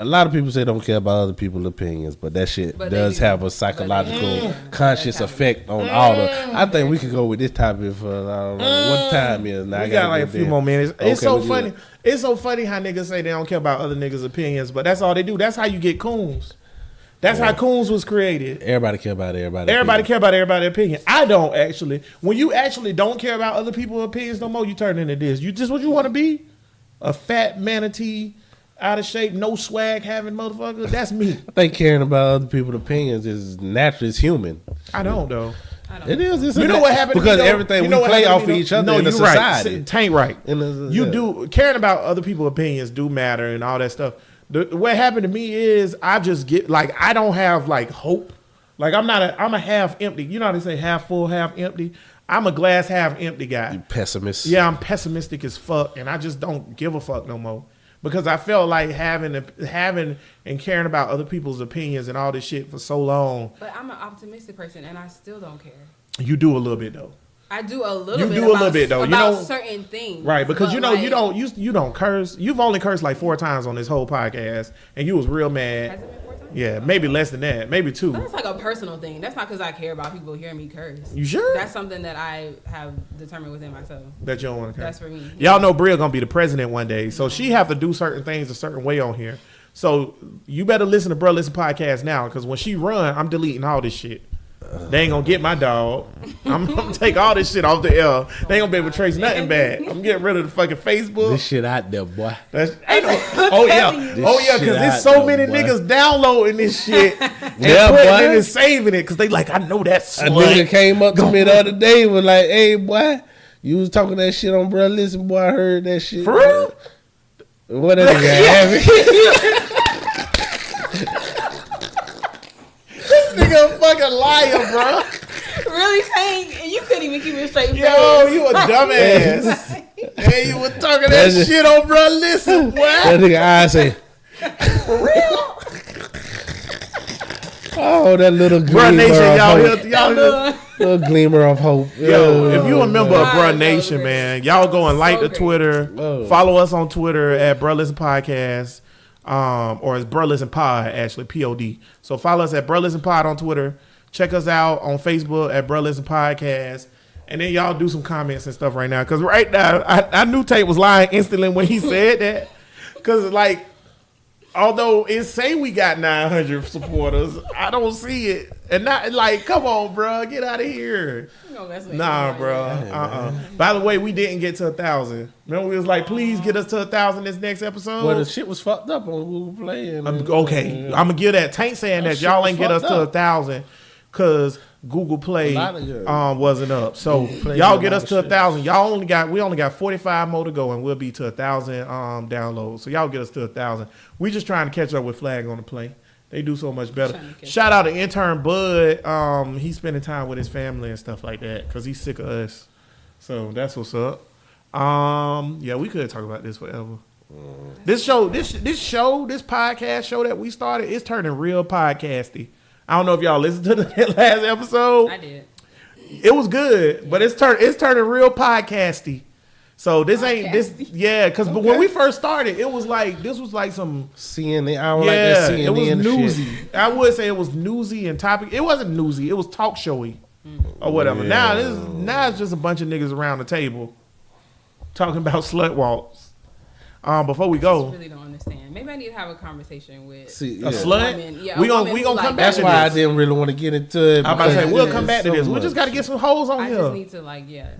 a lot of people say don't care about other people's opinions, but that shit But they does do. have a But psychological, they do. conscious That's effect on all the. I think we could go with this topic for I don't know what time is now. I We got gotta like a get few there. more minutes. Okay, It's so we good. funny. It's so funny how niggas say they don't care about other niggas' opinions, but that's all they do. That's how you get coons. That's how coons was created. Everybody care about everybody. Everybody care about everybody's opinion. I don't actually. When you actually don't care about other people's opinions no more, you turn into this. You just what you want to be? A fat manatee, out of shape, no swag having motherfucker. That's me. I think caring about other people's opinions is natural. It's human. I don't though. I don't It is. It's a You know what happened to me, because though? everything You know we what play happened off to of me, each though? other No, in the you're right. society. Taint right. In the- You yeah. do caring about other people's opinions do matter and all that stuff. What happened to me is I just get like I don't have like hope. Like I'm a half empty. You know how they say half full, half empty. I'm a glass half empty guy. You pessimist. Yeah, I'm pessimistic as fuck, and I just don't give a fuck no more because I felt like having and caring about other people's opinions and all this shit for so long. But I'm an optimistic person, and I still don't care. You do a little bit though. I do a little You bit. do a little bit, though. You about know- certain things, Right, because but, you know like, you don't curse. You've only cursed like 4 times on this whole podcast, and you was real mad. Has it been 4 times? Yeah, maybe less than that, maybe 2. That's like a personal thing. That's not because I care about people hearing me curse. You sure? That's something that I have determined within myself. That you don't want to curse. That's for me. Y'all know Bria gonna be the president one day, so she have to do certain things a certain way on here. So you better listen to Bro Listen podcast now, because when she run, I'm deleting all this shit. They ain't gonna get my dog. I'm gonna take all this shit off the air. They ain't gonna be able to trace nothing back. I'm getting rid of the fucking Facebook. This shit out there, boy. That's, oh yeah, Shit because there's out so there, many boy. niggas downloading this shit and Yeah, putting boy. it and saving it because they like, I know that A nigga slut. came up to me the other day and was like, "Hey, boy, you was talking that shit on Bro Listen, boy. I heard that shit." For real? What that nigga having? This nigga a fucking liar, bro. Really saying, and you couldn't even keep it straight. Yo, you a dumbass. Hey, you were talking that That's shit on Bro Listen, boy. That nigga eyes say, For real? "Oh, that little Bruh gleamer Nation, of y'all hope. here, y'all here. Little gleamer of hope." Yo, if you a member of God, Bruh so Nation, great. man, y'all go and like So the great. Twitter. Oh. Follow us on Twitter at Bruh Listen Podcast. Or it's Bruh Listen Pod, actually, POD. So follow us at Bruh Listen Pod on Twitter. Check us out on Facebook at Bruh Listen Podcast. And then y'all do some comments and stuff right now. Because right now, I knew Tate was lying instantly when he said that. Because, like, although it say we got 900 supporters, I don't see it. And not, like, come on, bro. Get out of here. Nah, bro. By the way, we didn't get to 1,000. Remember, we was like, please get us to 1,000 this next episode. Well, the shit was fucked up on Google Play. And Okay, I'm gonna give that. Tank saying that shit y'all was ain't get us fucked to up. 1,000 because Google Play A lot of wasn't up. So Play y'all did a get lot us of to shit. 1,000. We only got 45 more to go, and we'll be to 1,000 downloads. So y'all get us to 1,000. We just trying to catch up with Flag on the Play. They do so much better. Trying to catch Shout out to intern Bud. He's spending time with his family and stuff like that because he's sick of us. So that's what's up. Yeah, we could talk about this forever. This podcast show that we started, it's turning real podcasty. I don't know if y'all listened to the last episode. I did. It was good, but it's turning real podcasty. So this ain't this, yeah. Because when we first started, this was like some, CNN. I don't like that CNN it was shit. newsy. I would say it was newsy and topic. It wasn't newsy. It was talk showy or whatever. Yeah. Now it's just a bunch of niggas around the table talking about slut walks. Before we I go, really don't understand. Maybe I need to have a conversation with See, a yeah. slut. woman. Yeah, we a gonna woman we who gonna like come that. back That's to why I this. didn't really want to get into it. I'm about to say because we'll it's come back to so this. We much. just got to get some hoes on I just here. need to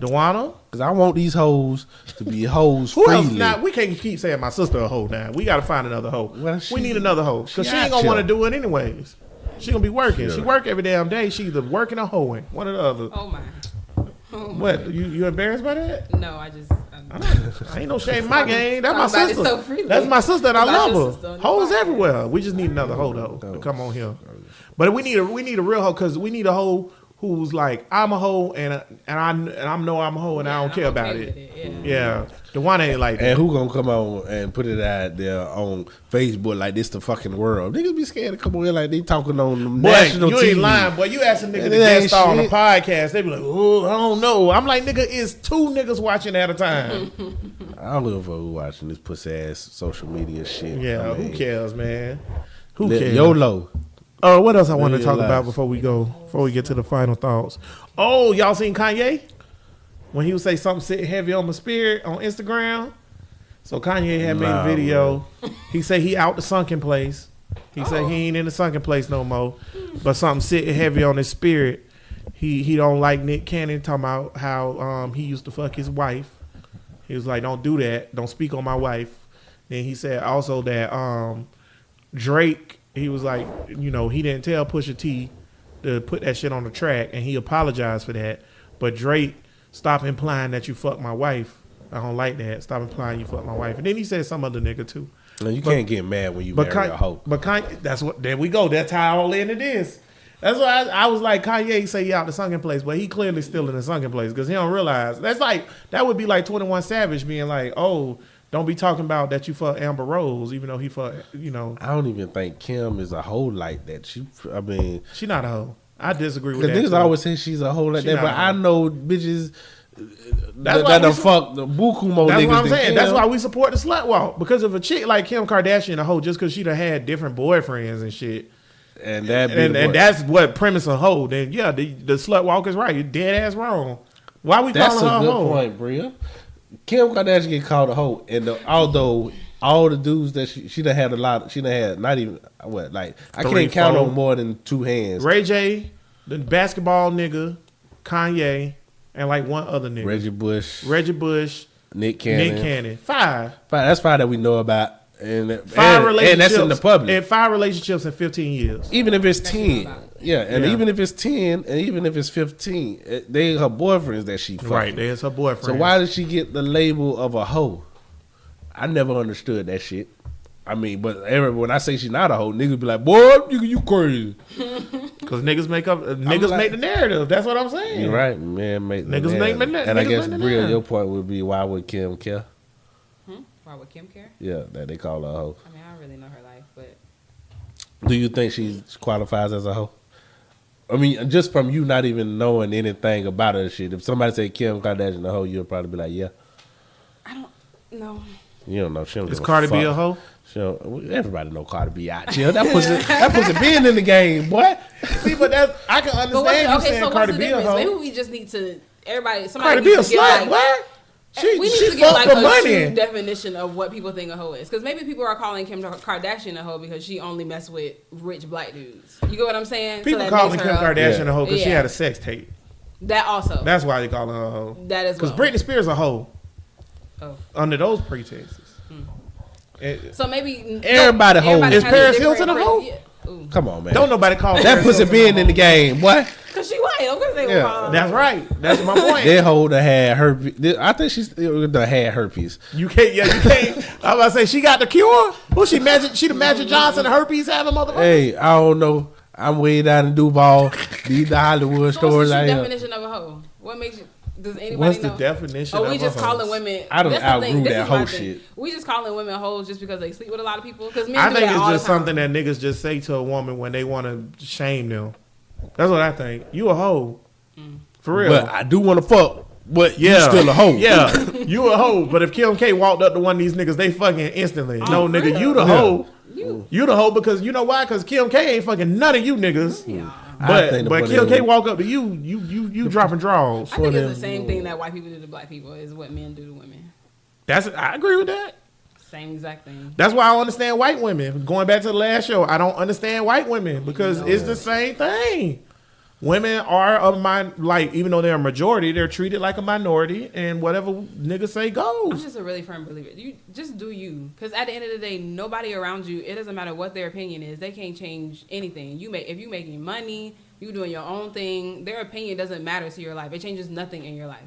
Dewana. Because I want these hoes to be hoes Who else? freely. Now we can't keep saying my sister a hoe. Now we got to find another hoe. Well, We need another hoe because she she ain't out gonna want to here. do it anyways. She gonna be working. Yeah. She work every damn day. She either working or hoeing. One or the other. Oh my. What? You embarrassed by that? No, I just. I ain't no shame in my game. That's my Talk about it sister. so freely. That's my sister, and I About your love sister her. on the Hoes podcast. everywhere. We just need another hoe though to come on here. But we need a real hoe because we need a hoe who's like, I'm a hoe and I know I'm a hoe and I don't care I'm about okay it. with it, Yeah, the one ain't like that. And who gonna come on and put it out there on Facebook like this the fucking world? Niggas be scared to come on here like they talking on Boy, national you TV. ain't lying, boy. You ask a nigga It to ain't guest star on a shit. podcast, they be like, oh, I don't know. I'm like, nigga, it's 2 niggas watching at a time. I don't live for who watching this pussy ass social media shit. Yeah, I mean, who cares, man? Who li- cares? YOLO. Oh, what else I want to Live talk your about life. before we get to the final thoughts? Oh, y'all seen Kanye? When he would say something sitting heavy on my spirit on Instagram. So Kanye had made a Nah, video. He said he out the sunken place. He said he ain't in the sunken place no more. But something sitting heavy on his spirit. He don't like Nick Cannon talking about how he used to fuck his wife. He was like, don't do that. Don't speak on my wife. Then he said also that Drake, he was like, you know, he didn't tell Pusha T to put that shit on the track, and he apologized for that. But Drake, stop implying that you fuck my wife. I don't like that. Stop implying you fuck my wife. And then he said some other nigga too. No, you can't get mad when you marry a hoe. But Kanye, that's what. There we go. That's how I all into this. That's why I was like, Kanye say he out the sunken place, but he clearly still in the sunken place because he don't realize. That would be like 21 Savage being like, oh, don't be talking about that you fuck Amber Rose, even though he fuck, you know. I don't even think Kim is a hoe like that. She not a hoe. I disagree with Because that. niggas always say she's a hoe like She that, not but a I hoe. know bitches That's why that we done su- fuck the buku more That's niggas what I'm than saying. Kim. That's why we support the slut walk. Because of a chick like Kim Kardashian, a hoe, just because she done had different boyfriends and shit. And that And that's what premise a hoe. Then yeah, the slut walk is right. You're dead ass wrong. Why we That's calling a her a good hoe? point, Bria. Kim Kardashian get called a hoe, and although all the dudes that she done had a lot, she done had not even what like I 3, can't count 4. on more than 2 hands. Ray J, the basketball nigga, Kanye, and like one other nigga. Reggie Bush, Nick Cannon. Nick Cannon. 5. That's 5 that we know about, and 5 relationships. and that's in the public. And 5 relationships in 15 years. Even if it's That you know 10, about. yeah, and Yeah. even if it's 10, and even if it's 15, they her boyfriends that she fucking. Right, there's her boyfriend. So why did she get the label of a hoe? I never understood that shit. I mean, but when I say she's not a hoe, niggas be like, boy, you crazy. Because niggas make like- make the narrative. That's what I'm saying. You're right, man. Niggas make me- And I niggas guess make me Bria, mad. your point would be why would Kim care? Why would Kim care? Yeah, that they call her a hoe. I mean, I don't really know her life, but Do you think she qualifies as a hoe? I mean, just from you not even knowing anything about her shit. If somebody say Kim Kardashian a hoe, you'll probably be like, yeah. I don't know. You don't know. She don't Is give Cardi B fuck. a hoe? Everybody know Cardi B out here. That pussy been in the game, boy. See, but that's I can But what's understand you okay? saying So Cardi what's the B a difference? Maybe hoe. we just need to somebody Cardi B a needs to get slut. like, What? we need She to get fuck like for a money. true definition of what people think a hoe is. Because maybe people are calling Kim Kardashian a hoe because she only mess with rich black dudes. You get what I'm saying? People that calling makes Kim her Kardashian a hoe because she Yeah. had a sex tape. That also. That's why they call her a hoe. That as Because well. Britney Spears a hoe Oh. under those pretenses. And So maybe Everybody hoe. everybody Is has Paris different Hilton a hoe? Yeah. Ooh. Come on, man. don't nobody call that Paris pussy Hilton been a in the hoe. game, boy. Cause she white. Of course they Yeah. will call her. That's right. That's my point. That hoe that had herpes. I think she's done had herpes. You can't. Yeah, you can't. I was about to say she got the cure. Who she magic? She the Magic Johnson herpes having motherfucker. Hey, I don't know. I'm way down in Duval. These the Hollywood So stores what's the out true here. definition of a hoe? What makes you? Does anybody What's know? the definition? Oh, of we a just hoe? calling women. I done that's the thing. outgrew This that is my hoe thing. shit. We just calling women hoes just because they sleep with a lot of people. Because men I do think that it's all just the time. something that niggas just say to a woman when they want to shame them. That's what I think. You a hoe. For real. But I do want to fuck. But yeah. you still a hoe. Yeah. You a hoe. But if Kim K walked up to one of these niggas, they fucking instantly. No, nigga, you the hoe. You the hoe because you know why? Because Kim K ain't fucking none of you niggas. I think the But funny Kim K is- walk up to you dropping draws. I think it's the same thing that white people do to black people is what men do to women. I agree with that. Same exact thing. That's why I don't understand white women. Going back to the last show, I don't understand white women because it's the same thing. Women are even though they're a majority, they're treated like a minority, and whatever niggas say I'm goes. just a really firm believer. You just do you, because at the end of the day, nobody around you. It doesn't matter what their opinion is. They can't change anything. If you making money, you doing your own thing. Their opinion doesn't matter to your life. It changes nothing in your life.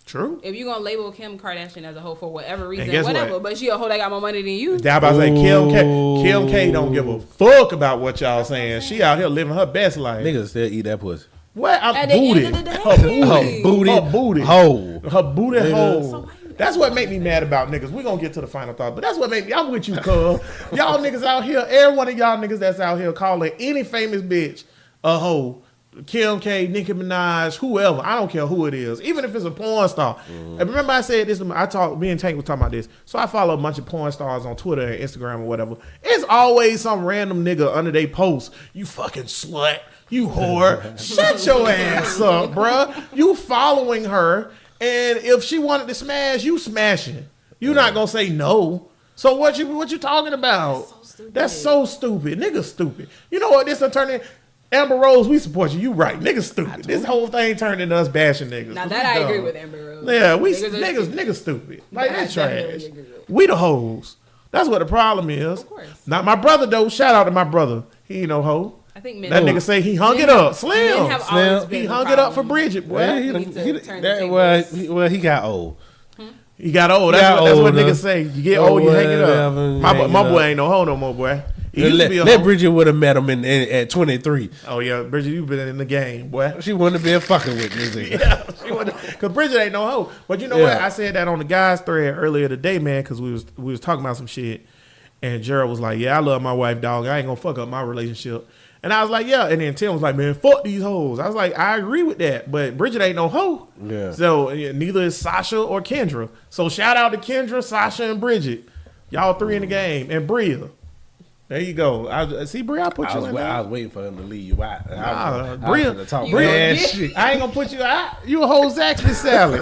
True. If you're gonna label Kim Kardashian as a hoe for whatever reason, guess whatever, what? but she a hoe that got more money than you. I about to say Kim K don't give a fuck about what y'all saying. She out here living her best life. Niggas still eat that pussy. What? I'm At the booty. end of the day. Her booty. Her booty. Hoe. Her booty Nigga. hole. That's what make me mad about niggas. We're gonna get to the final thought, but that's what make me. I'm with you, cuz. Y'all niggas out here, every one of y'all niggas that's out here calling any famous bitch a hoe. Kim K, Nicki Minaj, whoever. I don't care who it is. Even if it's a porn star. And remember I said this, me and Tank was talking about this. So I follow a bunch of porn stars on Twitter and Instagram or whatever. It's always some random nigga under they post. You fucking slut. You whore. Shut your ass up, bruh. You following her. And if she wanted to smash, you smashing. You not gonna say no. So what you talking about? That's so stupid. Niggas stupid. You know what this done turned in? Amber Rose, we support you. You right. Niggas stupid. This whole thing turned into us bashing niggas. Now 'Cause that we I agree dumb. with Amber Rose. Yeah, Niggas niggas stupid. Like That I that's definitely trash. agree with. We the hoes. That's what the problem is. Of course. Not my brother though. Shout out to my brother. He ain't no hoe. I think men. That nigga say he hung men it up. have- Slim. men have always been He the hung it up for problem. Bridget, boy. Well, We need to turn the he got old. He got old. He That's, got that's what older. niggas say. You get old, you hang it up. Whatever, My hang it boy up. ain't no hoe no more, boy. He used to be a Let hoe. Bridget would have met him at 23. Oh yeah, Bridget, you been in the game, boy. She wouldn't have been fucking with this nigga. Yeah, because Bridget ain't no hoe. But you know what? Yeah. I said that on the guys thread earlier today, man, because we was talking about some shit, And Gerald was like, yeah, I love my wife, dog. I ain't gonna fuck up my relationship. And I was like, yeah. And then Tim was like, man, fuck these hoes. I was like, I agree with that. But Bridget ain't no hoe. Yeah. So neither is Sasha or Kendra. So shout out to Kendra, Sasha, and Bridget. Y'all three in the game. And Bria. There you go. See, Bria, I put you in there. I was waiting for him to leave you out. Bria, Bria, shit. I ain't gonna put you out. You a whole Zaxby salad.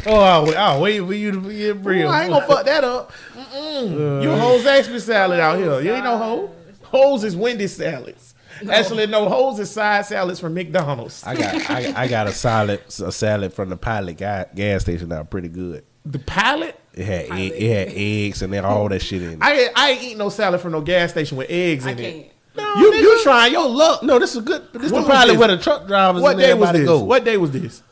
I'll wait for you to be in Bria. I ain't gonna fuck that up. You a whole Zaxby salad out here. You ain't no hoe. Hoes is Wendy's salads. No. Actually, no, hoes is side salads from McDonald's. I got a salad from the Pilot gas station that was pretty good. The Pilot? It had eggs and then all that shit in it. I ain't eat no salad from no gas station with eggs in it. No, you trying your luck. No, this is good. This is the Pilot where the truck drivers what and day was everybody this? go. What day was this?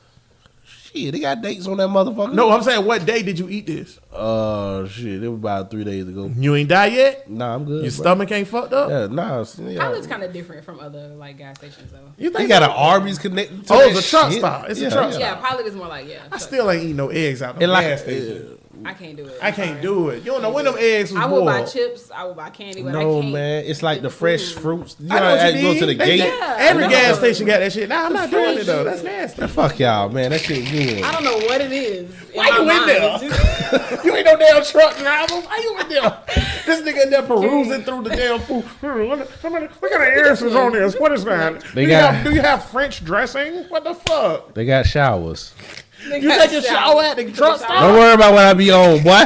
Shit, they got dates on that motherfucker. No, I'm saying, what day did you eat this? Shit, it was about 3 days ago. You ain't die yet? Nah, I'm good. Your stomach ain't fucked up? Yeah, nah. Pilot's kind of different from other like gas stations though. You think they got an Arby's connected to it's a truck stop. It's a truck stop. Yeah, Pilot is more like I still ain't eating no eggs out the gas station. I can't do it. I can't do it. You don't know when them eggs was I would buy boiled. chips. I would buy candy. But No, I can't. man. It's like the fresh fruits. You I know what you go to the mean. gate. Every gas station got that shit. Nah, I'm not doing it though. That's nasty. Fuck y'all, man. That shit good. I don't know what it is. Why you in there? You ain't no damn truck driver. Why you in there? This nigga in there perusing through the damn food. What kind of answers on this? What is that? Do you have French dressing? What the fuck? They got showers. You take a shower at the truck stop? Don't worry about what I be on, boy.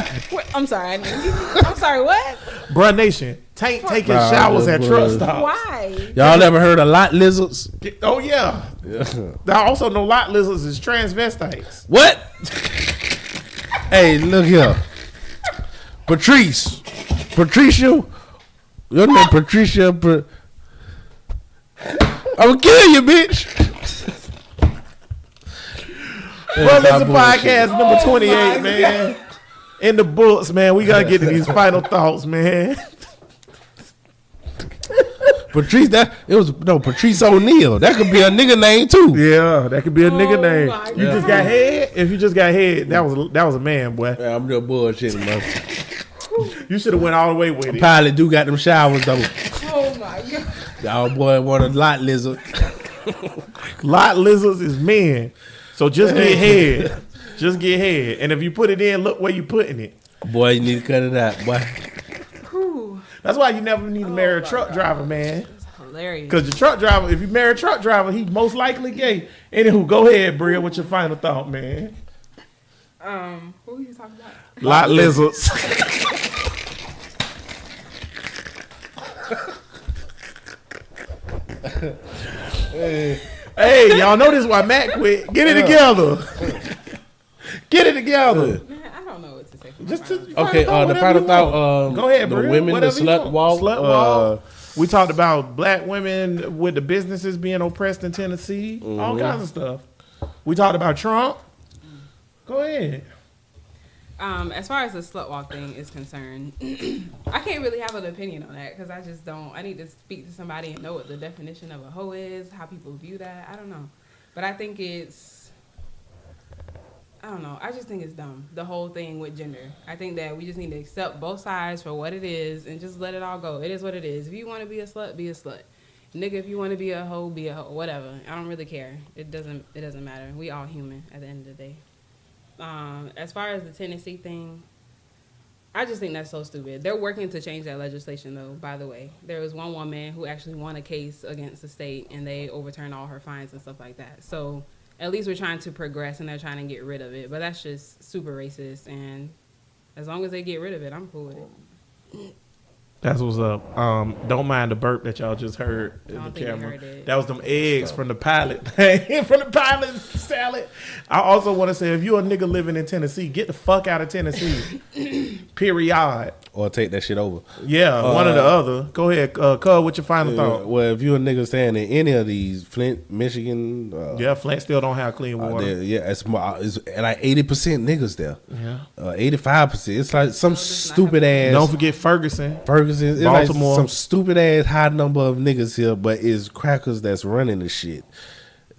I'm sorry. I'm sorry. What? Bruh Nation, Tank taking showers at truck stops. Why? Y'all never heard of lot lizards? Oh yeah. I also know lot lizards is transvestites. What? Hey, look here. Patricia. Your name Patricia. I will kill you, bitch. Well, this is podcast number 28, man. In the books, man. We gotta get to these final thoughts, man. Patrice, Patrice O'Neal. That could be a nigga name too. Yeah, that could be a nigga name. God. You just got head. If you just got head, that was a man, boy. Yeah, I'm just bullshitting, man. You should have went all the way with it. Pilot do got them showers though. Oh my God. Y'all boy want a lot lizard. Lot lizards is men. So just get head. Just get head. And if you put it in, look where you putting it. Boy, you need to cut it out, boy. That's why you never need to marry a truck driver, man. That's hilarious. Because the truck driver, if you marry a truck driver, he's most likely gay. Anywho, go ahead, Bria, what's your final thought, man? What were you talking about? Lot lizards. Hey, y'all know this is why Matt quit. Get it together. Get it together. Man, I don't know what to say. Okay, the final thought. Go ahead, the Bria. women, the Whatever you slut want. walk. Slut walk. We talked about black women with the businesses being oppressed in Tennessee. All kinds of stuff. We talked about Trump. Go ahead. As far as the slut walk thing is concerned, I can't really have an opinion on that because I just don't. I need to speak to somebody and know what the definition of a hoe is, how people view that. I don't know. But I think I don't know. I just think it's dumb, the whole thing with gender. I think that we just need to accept both sides for what it is and just let it all go. It is what it is. If you want to be a slut, be a slut. Nigga, if you want to be a hoe, be a hoe. Whatever. I don't really care. It doesn't matter. We all human at the end of the day. As far as the Tennessee thing, I just think that's so stupid. They're working to change that legislation, though, by the way. There was one woman who actually won a case against the state, and they overturned all her fines and stuff like that. So at least we're trying to progress, and they're trying to get rid of it. But that's just super racist, and as long as they get rid of it, I'm cool with it. That's what's up. Don't mind the burp that y'all just heard in the camera. That was them eggs from the Pilot thing, from the Pilot salad. I also want to say, if you're a nigga living in Tennessee, get the fuck out of Tennessee. Period. Or take that shit over. Yeah, one or the other. Go ahead, Cub, what's your final thought? Well, if you're a nigga staying in any of these, Flint, Michigan. Yeah, Flint still don't have clean water. It's like 80% niggas there. Yeah. 85%. It's like some stupid ass. Don't forget Ferguson. It's Baltimore. like some stupid ass high number of niggas here, but it's crackers that's running the shit.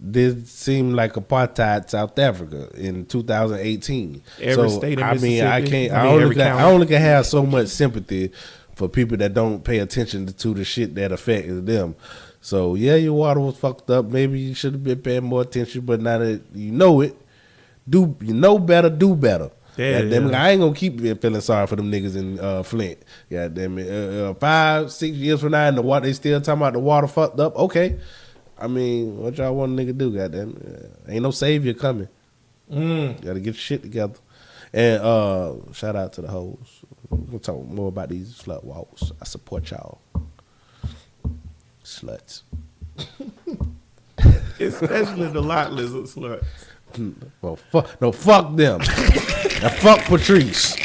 this seemed like apartheid South Africa in 2018. Every state in I mean, I Mississippi. can't. I mean, every county. I only can have so much sympathy for people that don't pay attention to the shit that affected them. So yeah, your water was fucked up. Maybe you should have been paying more attention. But now that you know it, do better. Yeah, Goddamn it, yeah. I ain't gonna keep feeling sorry for them niggas in Flint. Goddamn it, 5-6 years from now, and the water they still talking about the water fucked up. Okay, I mean, what y'all want a nigga do? Goddamn, ain't no savior coming. Got to get your shit together. And shout out to the hoes. We'll talk more about these slut walks. I support y'all, sluts. Especially the lot lizard sluts. Well, fuck them. Now fuck Patrice.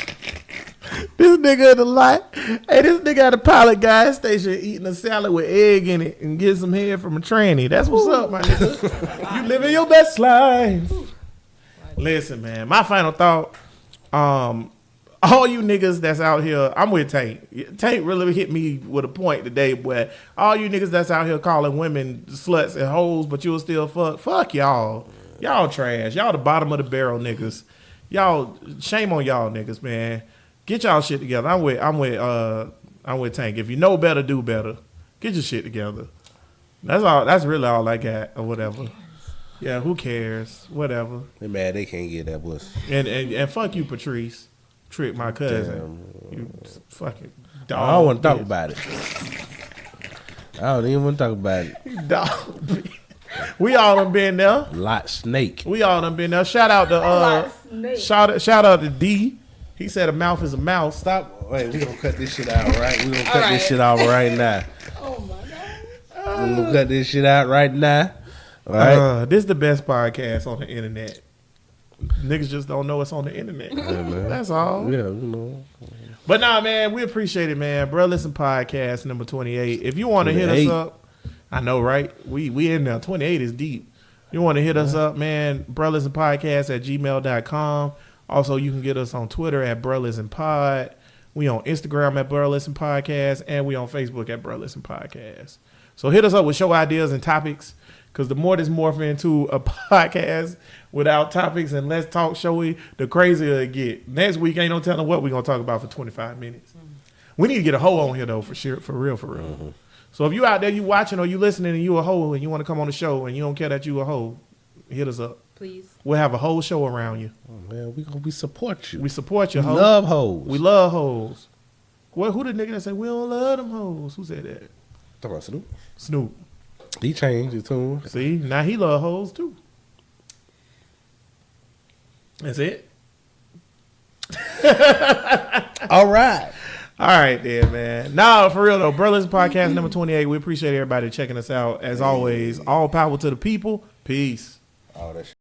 This nigga at the lot. Hey, this nigga at the Pilot gas station eating a salad with egg in it and get some head from a tranny. That's what's up, my nigga. You living your best life. Listen, man, my final thought. All you niggas that's out here, I'm with Tank. Tank really hit me with a point today, but all you niggas that's out here calling women sluts and hoes, but you'll still fuck y'all. Y'all trash. Y'all the bottom of the barrel niggas. Y'all, shame on y'all niggas, man. Get y'all shit together. I'm with Tank. If you know better, do better. Get your shit together. That's all. That's really all I got, or whatever. Yeah, who cares? Whatever. They mad they can't get that pussy. And fuck you, Patrice. Trick my cousin. You fucking dog. I don't want to talk about it. I don't even want to talk about it. Dog. We all done been there. Lot snake. We all done been there. Shout out to shout out to D. He said a mouth is a mouse. Stop. Wait, we gonna cut this shit out, right? We gonna cut this shit out right now. Oh my god. We gonna cut this shit out right now. All right. This is the best podcast on the internet. Niggas just don't know it's on the internet. That's all. Yeah, you know. But nah, man, we appreciate it, man. Bro, listen, podcast number 28. If you want to hit us 28. up, I know, right? We in there. 28 is deep. You want to hit us up, man? brolistenpodcast@gmail.com. Also, you can get us on Twitter at brolistenpod. We on Instagram at brolistenpodcast, and we on Facebook at brolistenpodcast. So hit us up with show ideas and topics, because the more this morph into a podcast without topics and less talk showy, the crazier it get. Next week ain't no telling what we gonna talk about for 25 minutes. We need to get a hoe on here though, for sure, for real. Mm-hmm. So if you out there, you watching or you listening and you a hoe and you want to come on the show and you don't care that you a hoe, hit us up. Please. We'll have a whole show around you. Oh, man, we support you. We support you, We hoe. love hoes. We love hoes. Well, who the nigga that said we don't love them hoes? Who said that? Talk about Snoop. Snoop. He changed his tune. See, now he love hoes too. That's it. All right. All right, then, man. Nah, for real though, Brothers Podcast number 28. We appreciate everybody checking us out. As always, all power to the people. Peace. All that shit.